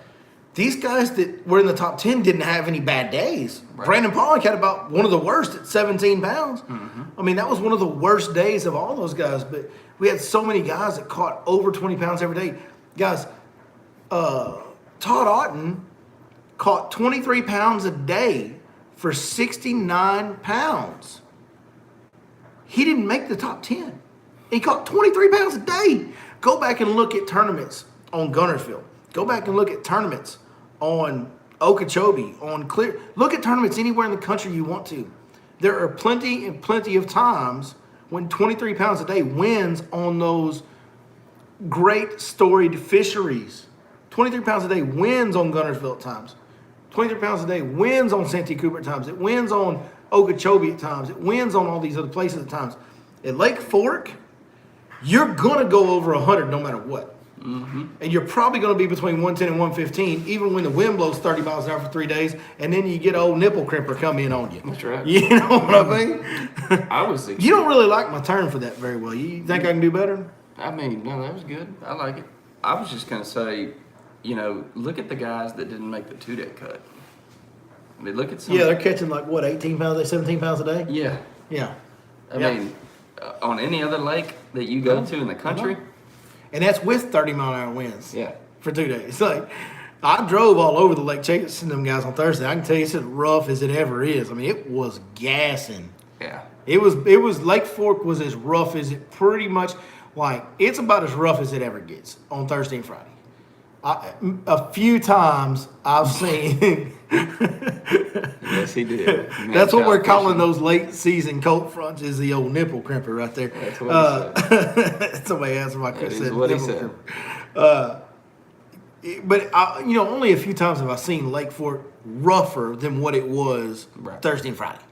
These guys that were in the top 10 didn't have any bad days. Right. Brandon Pollock had about one of the worst at 17 pounds. I mean, that was one of the worst days of all those guys. But we had so many guys that caught over 20 pounds every day. Guys, Todd Otten caught 23 pounds a day for 69 pounds. He didn't make the top 10. He caught 23 pounds a day. Go back and look at tournaments on Guntersville. Go back and look at tournaments on Okeechobee, on Clear. Look at tournaments anywhere in the country you want to. There are plenty and plenty of times when 23 pounds a day wins on those great storied fisheries. 23 pounds a day wins on Guntersville at times. 23 pounds a day wins on Santee Cooper at times. It wins on Okeechobee at times. It wins on all these other places at times. At Lake Fork, you're going to go over 100 no matter what. And you're probably going to be between 110 and 115, even when the wind blows 30 miles an hour for 3 days, and then you get old nipple crimper come in on you. That's right. You know what I mean? You don't really like my turn for that very well. You think I can do better? I mean, no, that was good. I like it. I was just going to say, look at the guys that didn't make the 2-day cut. I mean, look at some. Yeah, they're catching 18 pounds a day, 17 pounds a day? Yeah. Yeah. I mean, on any other lake that you go to in the country. And that's with 30-mile-an-hour winds. Yeah. For 2 days. Like, I drove all over the lake chasing them guys on Thursday. I can tell you it's as rough as it ever is. I mean, it was gassing. Yeah. It was Lake Fork was as rough as it pretty much, it's about as rough as it ever gets on Thursday and Friday. A few times I've seen. Yes, he did. That's what we're calling those late season cold fronts, is the old nipple crimper right there. That's what he said. Somebody asked if I could have said what he nipple said. crimper. But only a few times have I seen Lake Fork rougher than what it was Thursday and Friday.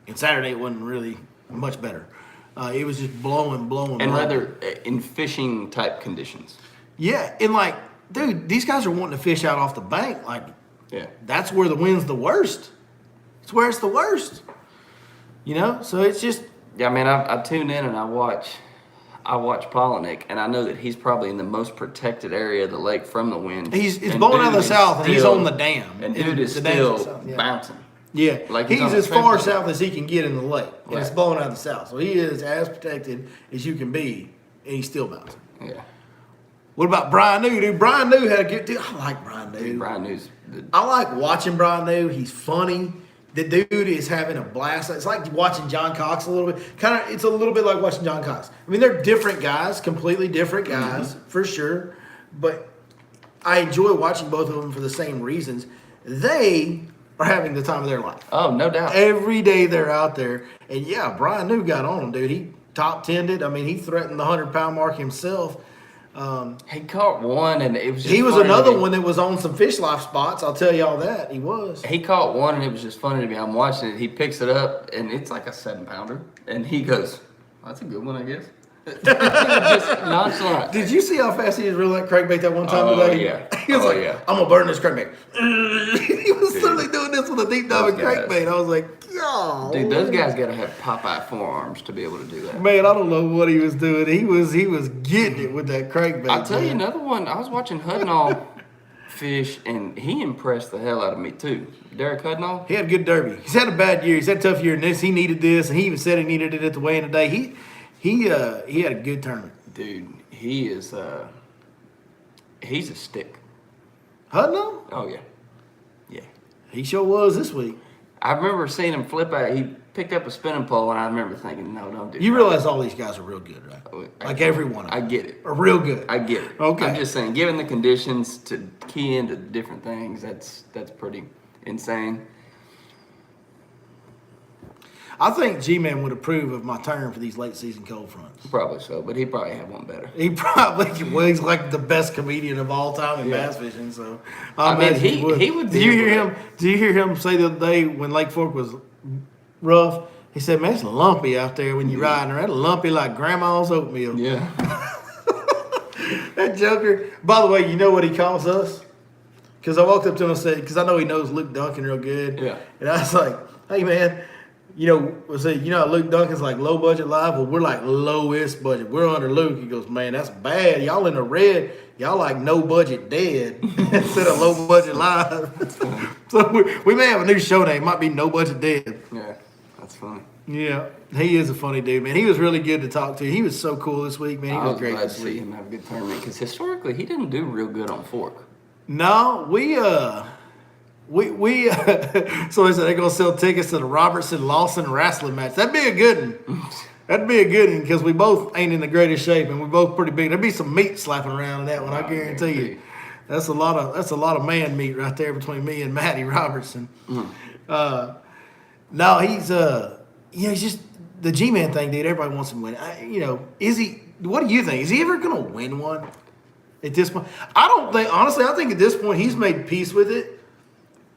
And Saturday it wasn't really much better. It was just blowing. And rather in fishing type conditions. Yeah, and dude, these guys are wanting to fish out off the bank. Yeah. That's where the wind's the worst. It's where it's the worst. So it's just. Yeah, I mean, I tune in and I watch Polinick, and I know that he's probably in the most protected area of the lake from the wind. It's blowing out of the south, and he's on the dam. And dude is still bouncing. Yeah, he's as far south as he can get in the lake, and it's Yeah. blowing out of the south. So he is as protected as you can be, and he's still bouncing. Yeah. What about Brian New, dude? Brian New had a good dude. I like Brian New. Dude, Brian New's I like watching Brian New. He's funny. The dude is having a blast. It's like watching John Cox a little bit. It's a little bit like watching John Cox. I mean, they're different guys, completely different guys, for sure. But I enjoy watching both of them for the same reasons. They are having the time of their life. Oh, no doubt. Every day they're out there. And yeah, Brian New got on him, dude. He top 10'd it. I mean, he threatened the 100-pound mark himself. He caught one, and it was just He was funny to another me. one that was on some fish life spots. I'll tell you all that. He was. He caught one, and it was just funny to me. I'm watching it. He picks it up, and it's like a 7-pounder. And he goes, oh, that's a good one, I guess. Just nonchalant. Did you see how fast he just reeled that crankbait that one time Oh, today? yeah. He was Oh, like, yeah. I'm going to burn this crankbait. He was Dude. literally doing this with a deep diving Those guys. crankbait. I was like, yo. Dude, those guys got to have Popeye forearms to be able to do that. Man, I don't know what he was doing. He was getting it with that crankbait. I'll tell you man. another one. I was watching Hudnall fish, and he impressed the hell out of me, too. Derrick Hudnall. He had a good derby. He's had a bad year. He's had a tough year in this. He needed this, and he even said he needed it at the weigh-in today. He had a good tournament. Dude, he is, he's a stick. Hudnall? Oh, yeah. Yeah. He sure was this week. I remember seeing him flip out. He picked up a spinning pole, and I remember thinking, no, don't do that. You realize all these guys are real good, right? Like every one of I them. get it. Are real good. I get it. Okay. I'm just saying, given the conditions to key into different things, that's pretty insane. I think G-Man would approve of my term for these late season cold fronts. Probably so, but he probably had one better. He probably, well, he's like the best comedian of all time in Yeah. bass fishing. So I mean, imagine he would Did be you able hear to- him? Did you hear him say the other day when Lake Fork was rough? He said, "Man, it's lumpy out there when you're riding around. Lumpy like grandma's oatmeal." Yeah. That joker. By the way, you know what he calls us? Because I walked up to him and said, because I know he knows Luke Duncan real good. Yeah. And I was like, "Hey, man, you know how Luke Duncan's like low budget live? Well, we're like lowest budget. We're under Luke." He goes, "Man, that's bad. Y'all in the red. Y'all like no budget dead instead of low budget live." So we may have a new show name. Might be No Budget Dead. Yeah. That's funny. Yeah, he is a funny dude, man. He was really good to talk to. He was so cool this week, man. He I was was great glad to this see week. him have a good tournament because historically he didn't do real good on fork. No, we so they said they're gonna sell tickets to the Robertson Lawson wrestling match. That'd be a good one. That'd be a good one because we both ain't in the greatest shape and we're both pretty big. There'd be some meat slapping around in that one, I guarantee you. That's a lot of man meat right there between me and Matty Robertson. No, he's he's just the G-Man thing, dude. Everybody wants him to win. Is he? What do you think? Is he ever gonna win one? At this point, I don't think. Honestly, I think at this point he's made peace with it.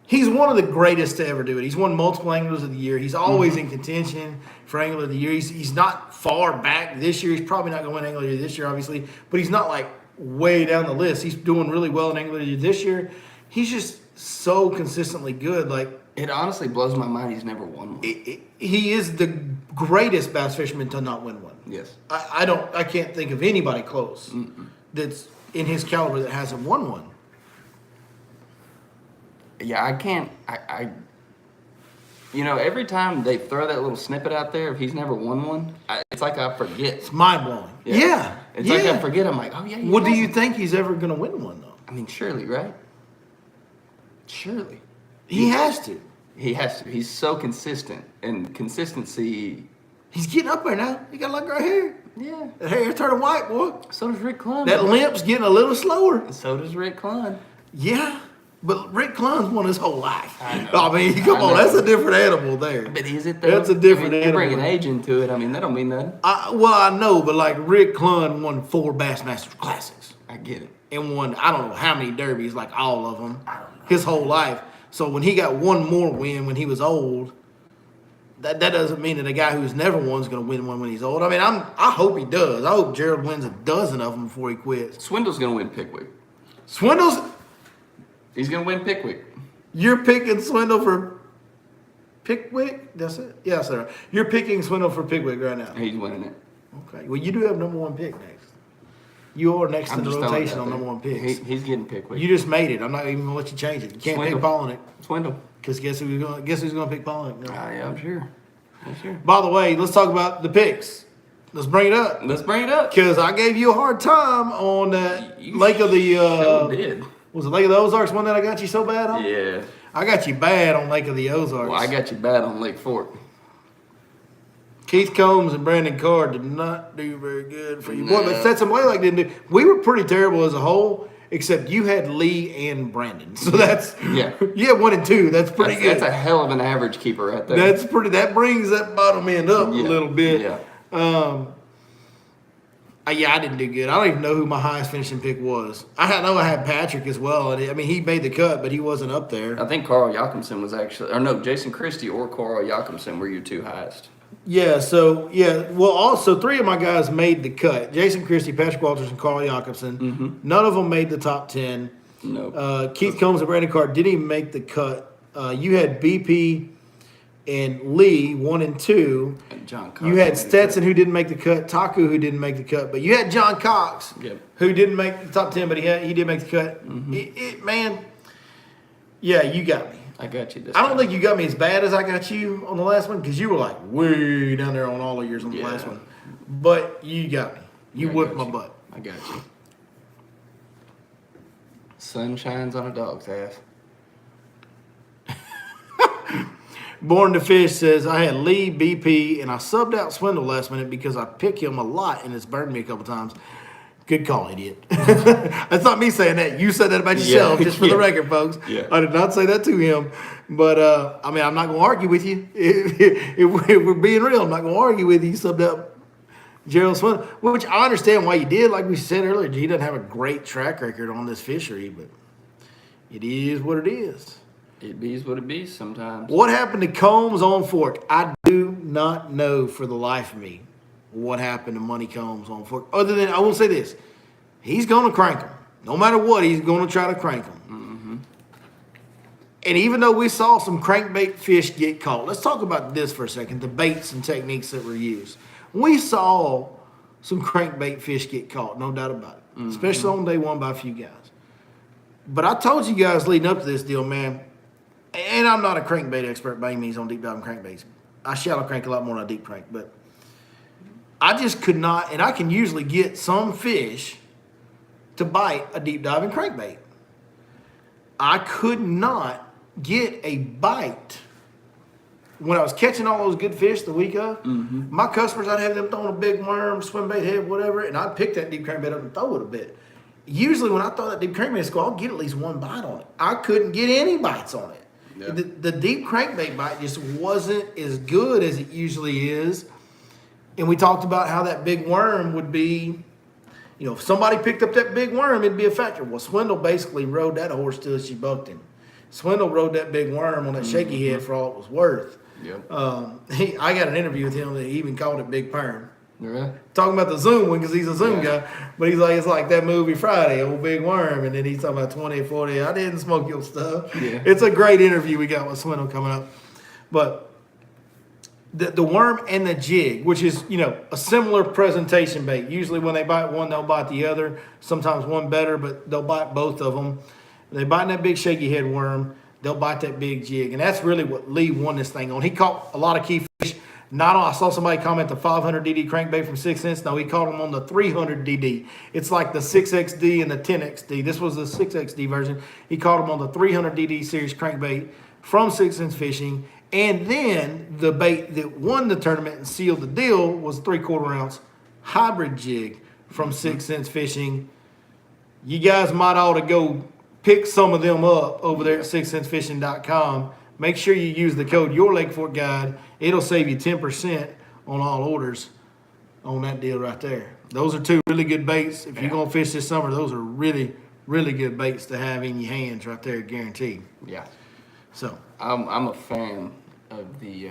He's one of the greatest to ever do it. He's won multiple Anglers of the Year. He's always in contention for Angler of the Year. He's not far back this year. He's probably not going to win Angler of the Year this year, obviously, but he's not like way down the list. He's doing really well in Angler of the Year this year. He's just so consistently good. Like It honestly blows my mind he's never won one. he is the greatest bass fisherman to not win one. Yes. I can't think of anybody close that's in his caliber that hasn't won one. Yeah, I can't. Every time they throw that little snippet out there, if he's never won one, it's like I forget. It's mind blowing. Yeah. It's like I forget. I'm like, oh yeah. What do you think he's ever going to win one though? I mean, surely, right? Surely. He has to. He has to. He's so consistent, and consistency. He's getting up there now. He got a lot of gray hair. Yeah. That hair's turning white, boy. So does Rick Clun. That limp's getting a little slower. So does Rick Clun. Yeah. But Rick Clun's won his whole life. I know. I mean, come on, that's a different animal there. But is it though? That's a different You're animal. bringing age into it. I mean, that don't mean nothing. I know, but like Rick Clun won 4 Bassmaster Classics I get it. and won I don't know how many derbies, like all of them, his whole life. So when he got one more win when he was old, that doesn't mean that a guy who's never won is going to win one when he's old. I mean, I hope he does. I hope Gerald wins a dozen of them before he quits. Swindle's gonna win Pickwick. Swindle's. He's gonna win Pickwick. You're picking Swindle for Pickwick? That's it? Yeah, sir. You're picking Swindle for Pickwick right now. He's winning it. Okay. Well, you do have number 1 pick next. You are next I'm in the just throwing it rotation out on there. number 1 picks. He's getting Pickwick. You just made it. I'm not even going to let you change it. You can't pick Swindle. Polnick. Swindle. Because guess who's going to pick Polnick? No. Yeah, I'm sure. By the way, let's talk about the picks. Let's bring it up. Let's bring it up. Because I gave you a hard time on that You Lake of the... sure did. Was it Lake of the Ozarks one that I got you so bad on? Yeah. I got you bad on Lake of the Ozarks. Well, I got you bad on Lake Fork. Keith Combs and Brandon Carr did not do very good for you. No. Boy, but Stetson Blaylock didn't do. We were pretty terrible as a whole, except you had Lee and Brandon. So that's Yeah. You had 1 and 2. That's pretty good. That's a hell of an average keeper right there. That's pretty. That brings that bottom end up a little bit. Yeah. Yeah, I didn't do good. I don't even know who my highest finishing pick was. I know I had Patrick as well. And I mean, he made the cut, but he wasn't up there. I think Carl Jakobsen was actually, or no, Jason Christie or Carl Jakobsen were your two highest. Yeah, so, well, also 3 of my guys made the cut. Jason Christie, Patrick Walters, and Carl Jakobsen. Mm-hmm. None of them made the top 10. No. Keith Combs and Brandon Carr didn't even make the cut. You had BP and Lee, 1 and 2. And John Cox. You had Stetson, who didn't make the cut. Taku, who didn't make the cut. But you had John Cox, who didn't make the top 10, but he did make the cut. Mm-hmm. Man, yeah, you got me. I got you this I don't time. think you got me as bad as I got you on the last one, because you were like way down there on all of yours on the last one. But you got me. You whipped my butt. I got you. Sun shines on a dog's ass. Born to Fish says, I had Lee, BP, and I subbed out Swindle last minute because I pick him a lot and it's burned me a couple times. Good call, idiot. That's not me saying that. You said that about yourself, just for the record, folks. Yeah. I did not say that to him. But, I mean, I'm not going to argue with you. If we're being real, I'm not going to argue with you. You subbed out Gerald Swindle, which I understand why you did. Like we said earlier, he doesn't have a great track record on this fishery, but it is what it is. It bees what it bees sometimes. What happened to Combs on Fork? I do not know for the life of me what happened to Money Combs on Fork. Other than, I will say this, he's going to crank them. No matter what, he's going to try to crank them. Mm-hmm. And even though we saw some crankbait fish get caught, let's talk about this for a second, the baits and techniques that were used. We saw some crankbait fish get caught, no doubt about it, especially on day one by a few guys. But I told you guys leading up to this deal, man, and I'm not a crankbait expert by any means on deep diving crankbaits. I shallow crank a lot more than I deep crank, but I just could not, and I can usually get some fish to bite a deep diving crankbait. I could not get a bite when I was catching all those good fish the week of. My customers, I'd have them throwing a big worm, swim bait head, whatever, and I'd pick that deep crankbait up and throw it a bit. Usually when I throw that deep crankbait, I'll get at least one bite on it. I couldn't get any bites on it. Yeah. The deep crankbait bite just wasn't as good as it usually is. And we talked about how that big worm would be, if somebody picked up that big worm, it'd be a factor. Well, Swindle basically rode that horse till she bucked him. Swindle rode that big worm on that shaky head for all it was worth. Yep. I got an interview with him that he even called it Big Perm. Really? Talking about the Zoom one because he's a Zoom guy. But he's like, it's like that movie Friday, Old Big Worm. And then he's talking about 20, 40. I didn't smoke your stuff. Yeah. It's a great interview we got with Swindle coming up. But the worm and the jig, which is, a similar presentation bait. Usually when they bite one, they'll bite the other. Sometimes one better, but they'll bite both of them. When they bite that big shaky head worm, they'll bite that big jig. And that's really what Lee won this thing on. He caught a lot of key fish. I saw somebody comment the 500 DD crankbait from 6 cents. No, he caught them on the 300 DD. It's like the 6XD and the 10XD. This was the 6XD version. He caught them on the 300 DD series crankbait from 6 Cents Fishing. And then the bait that won the tournament and sealed the deal was 3/4 ounce hybrid jig from 6 Cents Fishing. You guys might ought to go pick some of them up over there at 6centsfishing.com. Make sure you use the code Your Lake Fork Guide. It'll save you 10% on all orders on that deal right there. Those are 2 really good baits. If you're going to fish this summer, those are really, really good baits to have in your hands right there, guaranteed. Yeah. So I'm a fan of the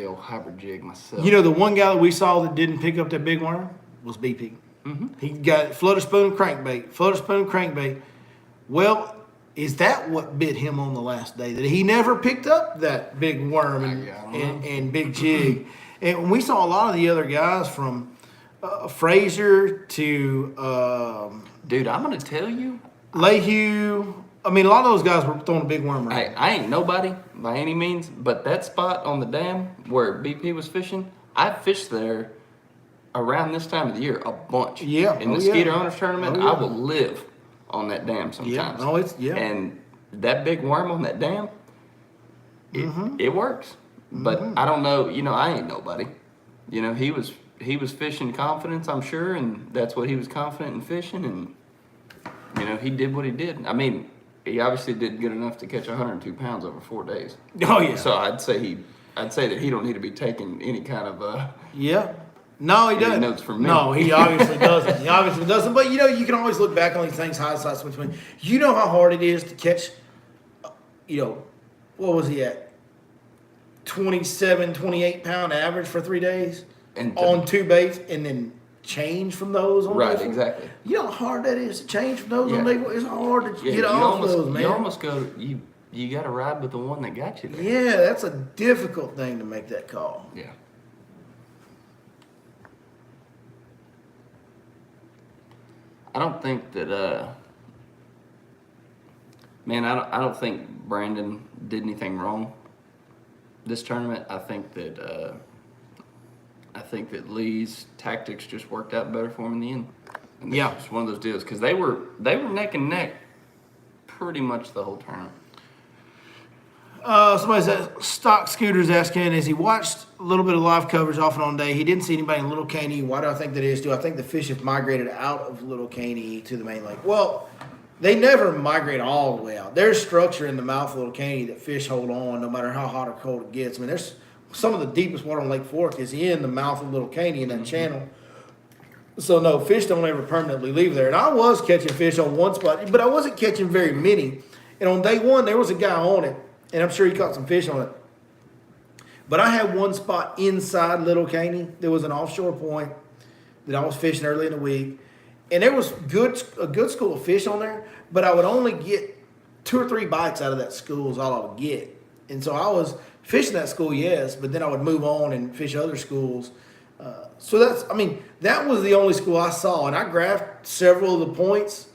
old hybrid jig myself. the one guy that we saw that didn't pick up that big worm was BP. He got flutter spoon crankbait. Well, is that what bit him on the last day? That he never picked up that big worm and big jig. And we saw a lot of the other guys from Frazier to dude, I'm gonna tell you, Lehue. I mean, a lot of those guys were throwing a big worm around. Hey, I ain't nobody by any means, but that spot on the dam where BP was fishing, I fished there around this time of the year a bunch. Yeah. In the Skeeter Owners Tournament, I will live on that dam sometimes. And that big worm on that dam, it works. But I don't know, I ain't nobody. He was fishing confidence, I'm sure, and that's what he was confident in fishing, and he did what he did. I mean, he obviously did good enough to catch 102 pounds over 4 days. Oh yeah. So I'd say that he don't need to be taking any kind of No, he doesn't. Any notes from me? No, he obviously doesn't. He obviously doesn't. But, you can always look back on these things, hindsight's between. You know how hard it is to catch, what was he at? 27, 28 pound average for 3 days on 2 baits, and then change from those on Right, day 4? exactly. You know how hard that is to change from those on day 4? It's hard to get off almost, those, man. You almost go, you got to ride with the one that got you there. Yeah, that's a difficult thing to make that call. Yeah. I don't think that, man, I don't think Brandon did anything wrong this tournament. I think that Lee's tactics just worked out better for him in the end. And Yeah, it's one of those deals because they were neck and neck pretty much the whole tournament. Somebody said Stock Scooter's asking, as he watched a little bit of live coverage off and on day, he didn't see anybody in Little Caney. Why do I think that is? Do I think the fish have migrated out of Little Caney to the main lake? Well, they never migrate all the way out. There's structure in the mouth of Little Caney that fish hold on no matter how hot or cold it gets. I mean, there's some of the deepest water on Lake Fork is in the mouth of Little Caney in that channel. So, no, fish don't ever permanently leave there. And I was catching fish on one spot, but I wasn't catching very many. And on day 1, there was a guy on it, and I'm sure he caught some fish on it. But I had one spot inside Little Caney. There was an offshore point that I was fishing early in the week. And there was a good school of fish on there, but I would only get 2 or 3 bites out of that school is all I would get. And so I was fishing that school, yes, but then I would move on and fish other schools. So that was the only school I saw. And I graphed several of the points,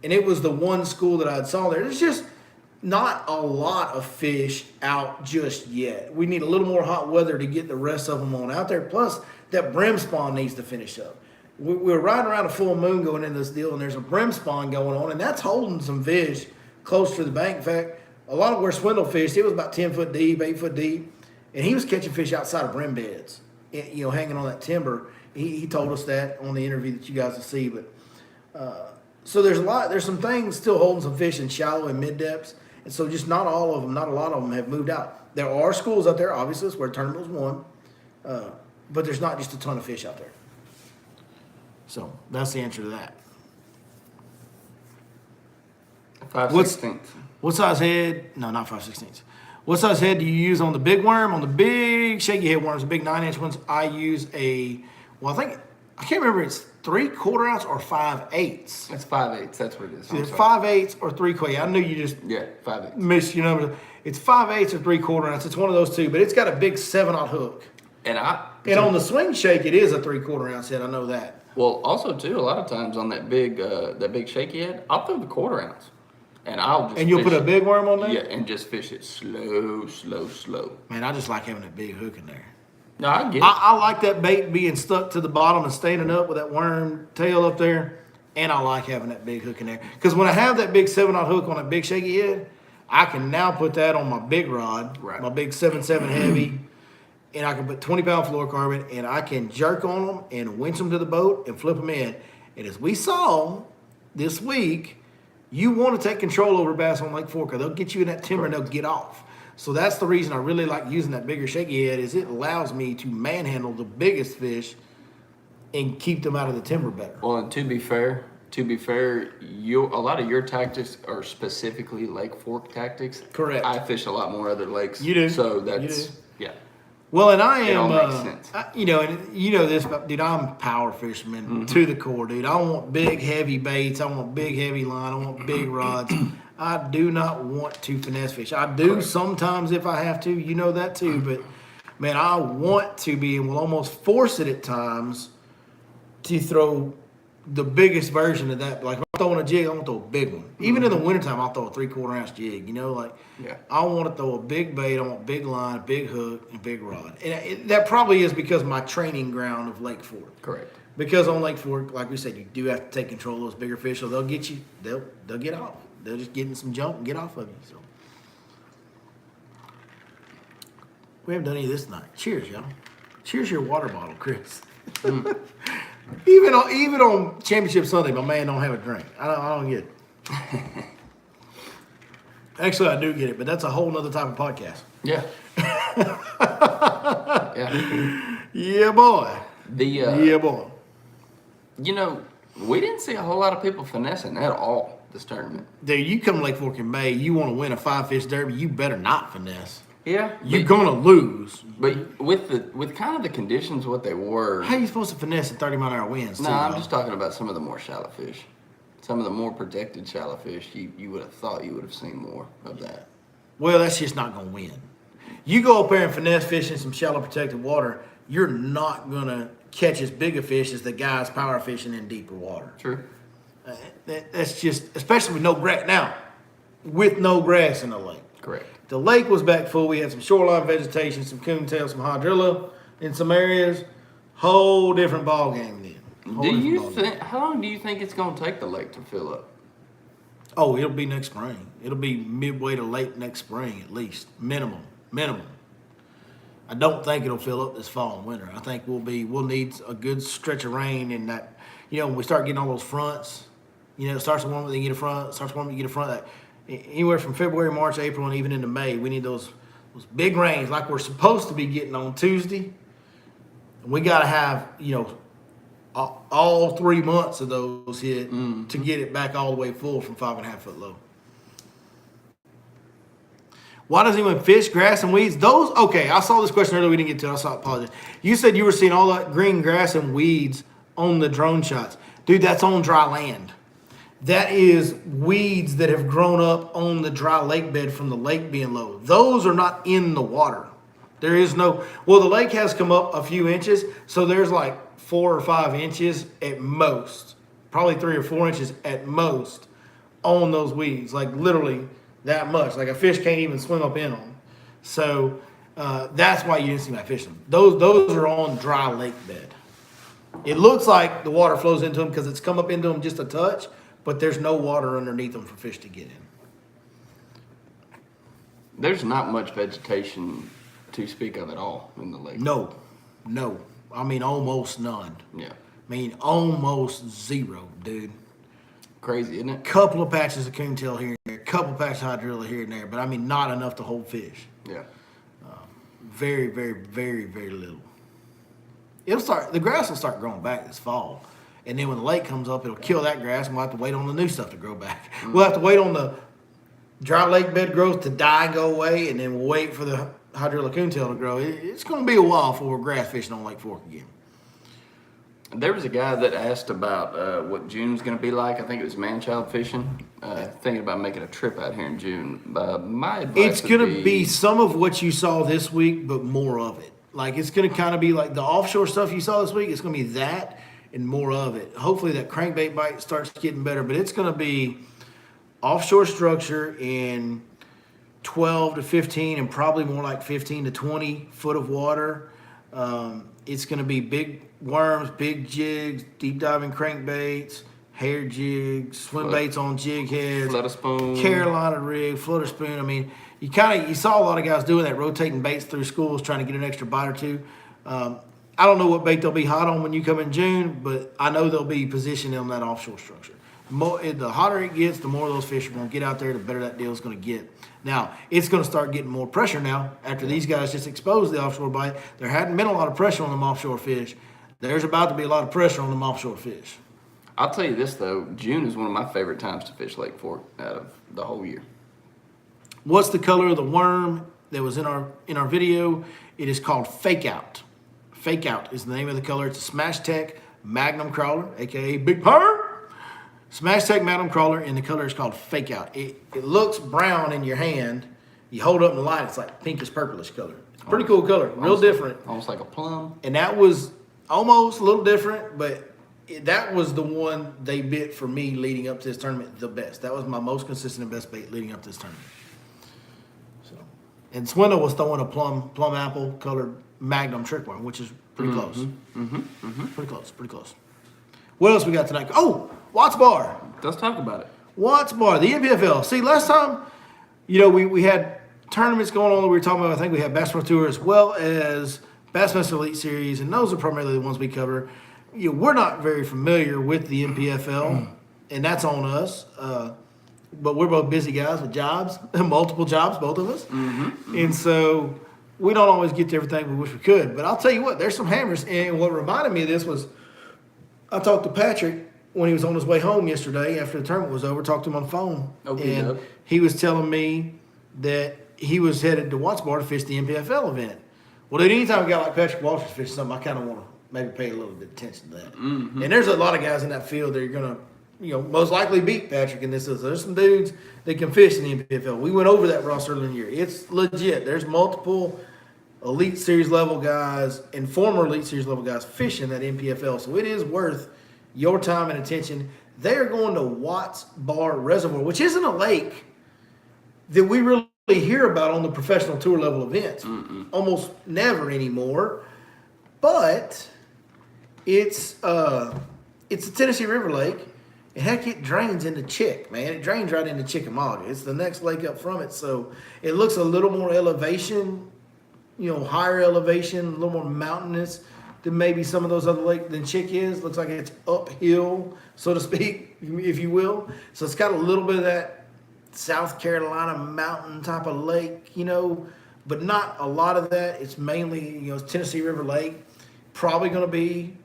and it was the one school that I saw there. There's just not a lot of fish out just yet. We need a little more hot weather to get the rest of them on out there. Plus, that brim spawn needs to finish up. We're riding around a full moon going in this deal, and there's a brim spawn going on, and that's holding some fish close to the bank. In fact, a lot of where Swindle fished, it was about 10 foot deep, 8 foot deep, and he was catching fish outside of brim beds, hanging on that timber. He told us that on the interview that you guys will see. But so there's some things still holding some fish in shallow and mid depths, and so just not all of them, not a lot of them have moved out. There are schools out there, obviously, it's where the tournament was won, but there's not just a ton of fish out there. So that's the answer to that. 5/16. What size head? No, not 5/16. What size head do you use on the big worm? On the big shaky head worms, the big 9-inch ones, I use I can't remember. It's 3/4 ounce or 5/8. It's 5/8. That's what it is. It's 5/8 or 3/4. I knew you just 5/8. missed your number. It's 5/8 or 3/4 ounce. It's one of those two, but it's got a big 7/0 hook. And on the swing shake, it is a 3/4 ounce head. I know that. Well, also too, a lot of times on that big shaky head, I'll throw the 1/4 ounce, and you'll put a big worm on there. Yeah, and just fish it slow. Man, I just like having that big hook in there. No, I get it. I like that bait being stuck to the bottom and standing up with that worm tail up there, and I like having that big hook in there because when I have that big 7/0 hook on a big shaky head, I can now put that on my big rod, my big 7.7 heavy. And I can put 20-pound fluorocarbon, and I can jerk on them and winch them to the boat and flip them in. And as we saw this week, you want to take control over bass on Lake Fork, or they'll get you in that timber and they'll get off. So that's the reason I really like using that bigger shaky head is it allows me to manhandle the biggest fish and keep them out of the timber better. Well, and to be fair, a lot of your tactics are specifically Lake Fork tactics. Correct. I fish a lot more other lakes. You do. So that's yeah. Well, and I am, it all makes sense. And you know this, but dude, I'm a power fisherman to the core, dude. I want big, heavy baits. I want big, heavy line. I want big rods. I do not want to finesse fish. I do sometimes if I have to. You know that too. But, man, I want to be and will almost force it at times to throw the biggest version of that. Like, if I'm throwing a jig, I want to throw a big one. Even in the wintertime, I'll throw a 3/4 ounce jig. I want to throw a big bait. I want big line, big hook, and big rod. And that probably is because my training ground of Lake Fork. Correct. Because on Lake Fork, like we said, you do have to take control of those bigger fish, so they'll get you. They'll get off. They'll just get in some junk and get off of you. So we haven't done any of this tonight. Cheers, y'all. Cheers your water bottle, Chris. Even on Championship Sunday, my man don't have a drink. I don't get it. Actually, I do get it, but that's a whole nother type of podcast. Yeah. Yeah. Yeah, boy. Yeah, boy. You know, we didn't see a whole lot of people finessing at all this tournament. Dude, you come to Lake Fork in May, you want to win a 5-fish derby, you better not finesse. Yeah, You're gonna lose. But with kind of the conditions what they were, How are you supposed to finesse at 30-mile-an-hour winds? no, I'm just talking about some of the more shallow fish. Some of the more protected shallow fish, you would have thought you would have seen more of that. Well, that's just not gonna win. You go up there and finesse fish in some shallow protected water, you're not gonna catch as big a fish as the guys power fishing in deeper water. True. That's just, especially with no grass. Now, with no grass in the lake. Correct. The lake was back full. We had some shoreline vegetation, some coontail, some hydrilla in some areas. Whole different ball game then. Do you think? How long do you think it's going to take the lake to fill up? Oh, it'll be next spring. It'll be midway to late next spring at least. Minimum. I don't think it'll fill up this fall and winter. I think we'll need a good stretch of rain in that, when we start getting all those fronts, it starts to warm up, then you get a front, starts to warm up, you get a front. That, anywhere from February, March, April, and even into May, we need those big rains like we're supposed to be getting on Tuesday. We got to have, all 3 months of those hit to get it back all the way full from 5.5 foot low. Why does anyone fish grass and weeds? Okay, I saw this question earlier. We didn't get to it. I apologize. You said you were seeing all that green grass and weeds on the drone shots. Dude, that's on dry land. That is weeds that have grown up on the dry lake bed from the lake being low. Those are not in the water. There is no, the lake has come up a few inches, so there's like 4 or 5 inches at most, probably 3 or 4 inches at most on those weeds, like literally that much. Like a fish can't even swim up in them. So that's why you didn't see my fishing. Those are on dry lake bed. It looks like the water flows into them because it's come up into them just a touch, but there's no water underneath them for fish to get in. There's not much vegetation to speak of at all in the lake. No. I mean, almost none. Yeah. I mean, almost zero, dude. Crazy, isn't it? Couple of patches of coontail here and there, couple patches of hydrilla here and there, but I mean, not enough to hold fish. Yeah. Very, very, very, very little. The grass will start growing back this fall. And then when the lake comes up, it'll kill that grass, and we'll have to wait on the new stuff to grow back. We'll have to wait on the dry lake bed growth to die and go away, and then we'll wait for the hydrilla coontail to grow. It's going to be a while before we're grass fishing on Lake Fork again. There was a guy that asked about what June's going to be like. I think it was man-child fishing. Thinking about making a trip out here in June. My advice it's going to be some of what you saw this week, but more of it. Like, it's going to kind of be like the offshore stuff you saw this week. It's going to be that and more of it. Hopefully that crankbait bite starts getting better, but it's going to be offshore structure in 12 to 15 and probably more like 15 to 20 foot of water. It's going to be big worms, big jigs, deep diving crankbaits, hair jigs, swim baits on jig heads, flutter spoon, Carolina rig, flutter spoon. I mean, you saw a lot of guys doing that, rotating baits through schools, trying to get an extra bite or two. I don't know what bait they'll be hot on when you come in June, but I know they'll be positioned on that offshore structure. The hotter it gets, the more those fish are going to get out there, the better that deal is going to get. Now, it's going to start getting more pressure now after these guys just exposed the offshore bite. There hadn't been a lot of pressure on them offshore fish. There's about to be a lot of pressure on them offshore fish. I'll tell you this, though. June is one of my favorite times to fish Lake Fork out of the whole year. What's the color of the worm that was in our video? It is called Fake Out. Fake Out is the name of the color. It's a Smash Tech Magnum Crawler, a.k.a. Big Purr. Smash Tech Magnum Crawler, and the color is called Fake Out. It looks brown in your hand. You hold it up in the light, it's like pinkish purplish color. It's a pretty cool color, real different. Almost like a plum. And that was almost a little different, but that was the one they bit for me leading up to this tournament the best. That was my most consistent and best bait leading up to this tournament. So, and Swindle was throwing a plum apple colored Magnum trick worm, which is pretty close. Pretty close. What else we got tonight? Oh, Watts Bar. Let's talk about it. Watts Bar, the NPFL. See, last time, we had tournaments going on that we were talking about. I think we had Bassmaster Tour as well as Bassmaster Elite Series, and those are primarily the ones we cover. We're not very familiar with the NPFL, and that's on us. But we're both busy guys with jobs, multiple jobs, both of us. And so we don't always get to everything we wish we could. But I'll tell you what, there's some hammers. And what reminded me of this was I talked to Patrick when he was on his way home yesterday after the tournament was over. Talked to him on the phone. Okay, and he was telling me that he was headed to Watts Bar to fish the MPFL event. Well, dude, anytime a guy like Patrick Walsh is fishing something, I kind of want to maybe pay a little bit of attention to that. Mm-hmm. And there's a lot of guys in that field that are going to, most likely beat Patrick in this. There's some dudes that can fish in the MPFL. We went over that Ross earlier in the year. It's legit. There's multiple Elite Series level guys and former Elite Series level guys fishing that MPFL. So it is worth your time and attention. They are going to Watts Bar Reservoir, which isn't a lake that we really hear about on the professional tour level events. Almost never anymore. But it's a Tennessee River lake. And heck, it drains into Chick, man. It drains right into Chickamauga. It's the next lake up from it. So it looks a little more elevation, higher elevation, a little more mountainous than maybe some of those other lakes than Chick is. Looks like it's uphill, so to speak, if you will. So it's got a little bit of that South Carolina mountain type of lake, but not a lot of that. It's mainly, Tennessee River Lake. Probably going to be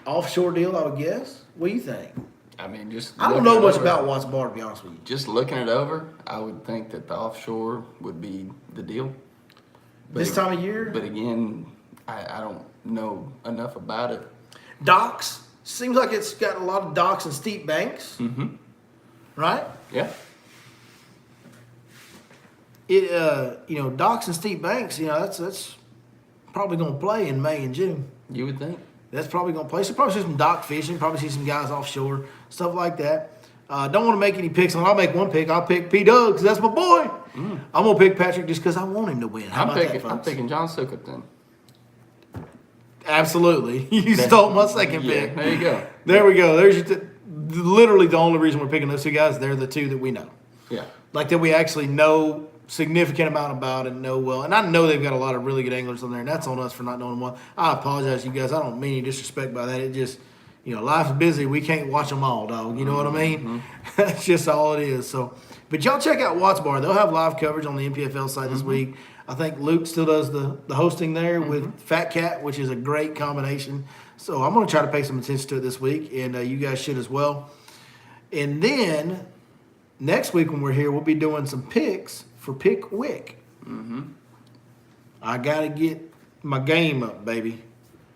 offshore deal, I would guess. What do you think? I mean, I don't know much about Watts Bar, to be honest with you. Just looking it over, I would think that the offshore would be the deal. This time of year? But again, I don't know enough about it. Docks. Seems like it's got a lot of docks and steep banks. Mm-hmm. Right? Yeah. It, docks and steep banks, that's probably going to play in May and June. You would think. That's probably going to play. So probably see some dock fishing, probably see some guys offshore, stuff like that. Don't want to make any picks, and I'll make one pick. I'll pick P-Dub because that's my boy. I'm going to pick Patrick just because I want him to win. How about that, folks? I'm picking John Sukup then. Absolutely. You stole my second pick. There you go. There we go. There's literally the only reason we're picking those two guys. They're the two that we know. Yeah. Like that we actually know significant amount about and know well. And I know they've got a lot of really good anglers on there, and that's on us for not knowing one. I apologize to you guys. I don't mean any disrespect by that. It just, life's busy. We can't watch them all, dog. You know what I mean? That's just all it is. So, but y'all check out Watts Bar. They'll have live coverage on the MPFL site this week. I think Luke still does the hosting there with Fat Cat, which is a great combination. So I'm going to try to pay some attention to it this week, and you guys should as well. And then next week when we're here, we'll be doing some picks for Pickwick. I got to get my game up, baby.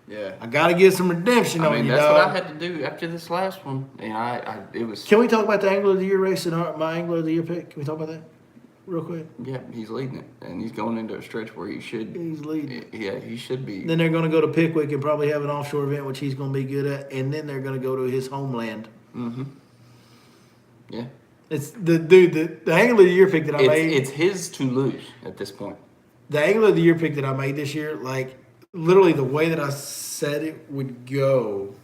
Yeah. I got to get some redemption on you, that's dog. what I had to do after this last one. And it was. Can we talk about the Angler of the Year race and my Angler of the Year pick? Can we talk about that real quick? Yeah, he's leading it, and he's going into a stretch where he should. He's leading. Yeah, he should be. Then they're going to go to Pickwick and probably have an offshore event, which he's going to be good at, and then they're going to go to his homeland. Yeah. It's the Angler of the Year pick that I made. It's his to lose at this point. The Angler of the Year pick that I made this year, like literally the way that I said it would go,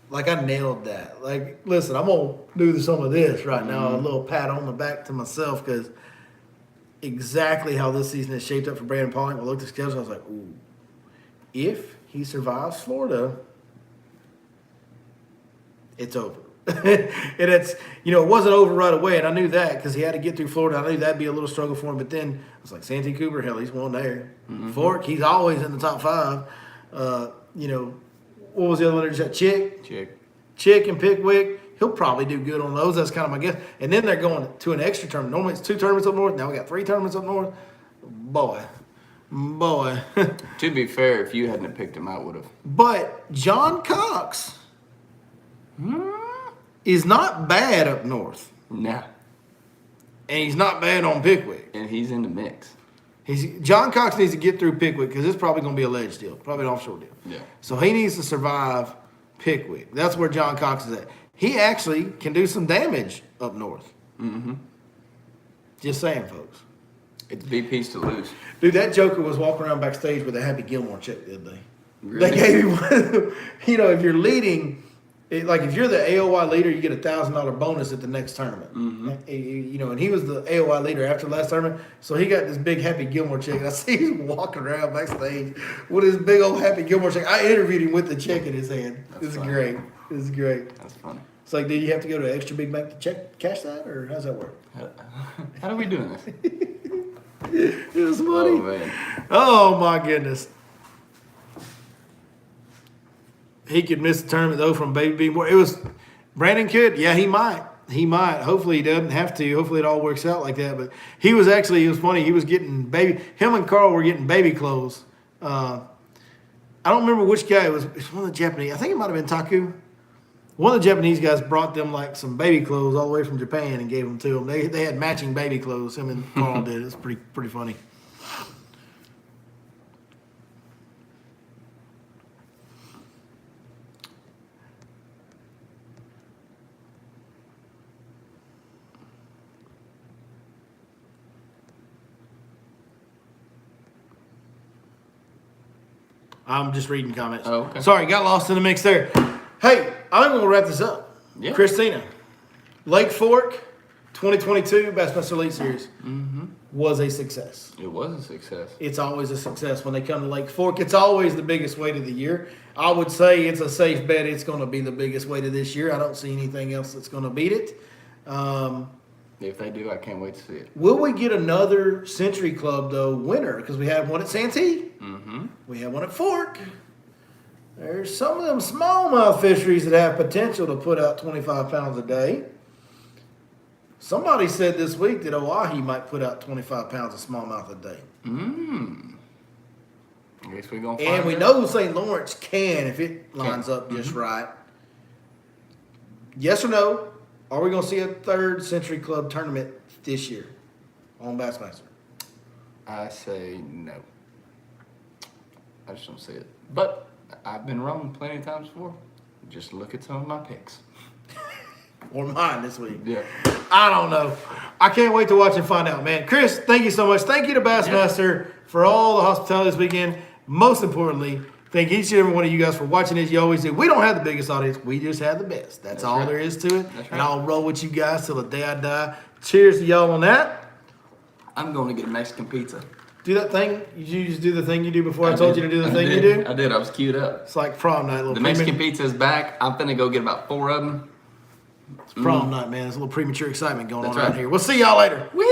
like I nailed that. Like, listen, I'm gonna do some of this right now, a little pat on the back to myself because exactly how this season is shaped up for Brandon Pauling. I looked at the schedule, I was like, ooh, if he survives Florida, it's over. And it's, it wasn't over right away, and I knew that because he had to get through Florida. I knew that'd be a little struggle for him, but then I was like, Santee Cooper, hell, he's one there. Fork, he's always in the top five. What was the other one that just had? Chick and Pickwick. He'll probably do good on those. That's kind of my guess. And then they're going to an extra tournament. Normally it's 2 tournaments up north. Now we got 3 tournaments up north. Boy. To be fair, if you hadn't picked him, I would have. But John Cox is not bad up north. Nah. And he's not bad on Pickwick. And he's in the mix. John Cox needs to get through Pickwick because it's probably going to be a ledge deal, probably an offshore deal. Yeah. So he needs to survive Pickwick. That's where John Cox is at. He actually can do some damage up north. Just saying, folks. It's BP's to lose. Dude, that Joker was walking around backstage with a Happy Gilmore check the other day. Really? They gave him one. If you're leading, if you're the AOY leader, you get $1,000 bonus at the next tournament. And he was the AOY leader after the last tournament, so he got this big Happy Gilmore check. And I see him walking around backstage with his big old Happy Gilmore check. I interviewed him with the check in his hand. This is great. That's funny. It's like, did you have to go to an extra big bank to cash that, or how's that work? How are we doing this? It was funny. Oh, man. Oh, my goodness. He could miss the tournament, though, from baby being born. It was Brandon could. Yeah, he might. He might. Hopefully, he doesn't have to. Hopefully, it all works out like that. But he was funny. He was getting him and Carl were getting baby clothes. I don't remember which guy it was. It was one of the Japanese. I think it might have been Taku. One of the Japanese guys brought them like some baby clothes all the way from Japan and gave them to them. They had matching baby clothes. Him and Carl did. It's pretty funny. I'm just reading comments. Oh, okay. Sorry, got lost in the mix there. Hey, I'm going to wrap this up. Yeah. Christina, Lake Fork 2022 Bassmaster Elite Series was a success. It was a success. It's always a success when they come to Lake Fork. It's always the biggest weight of the year. I would say it's a safe bet it's going to be the biggest weight of this year. I don't see anything else that's going to beat it. If they do, I can't wait to see it. Will we get another Century Club, though, winner? Because we have one at Santee. We have one at Fork. There's some of them smallmouth fisheries that have potential to put out 25 pounds a day. Somebody said this week that Oahe might put out 25 pounds of smallmouth a day. I guess we're going to find And we know St. Lawrence can if it lines up just right. Yes or no? Are we going to see a third Century Club tournament this year on Bassmaster? I say no. I just don't see it. But I've been wrong plenty of times before. Just look at some of my picks. Or mine this week. Yeah. I don't know. I can't wait to watch and find out, man. Chris, thank you so much. Thank you to Bassmaster for all the hospitality this weekend. Most importantly, thank each and every one of you guys for watching as you always do. We don't have the biggest audience. We just have the best. That's all right. there is to it. That's right. And I'll roll with you guys till the day I die. Cheers to y'all on that. I'm going to get Mexican pizza. Do that thing. You just do the thing you do before I told you to do the thing you do. I did. I was queued up. It's like prom night. The Mexican pizza is back. I'm finna go get about 4 of them. It's prom night, man. There's a little premature excitement going That's on around right. here. We'll see y'all later. Whee!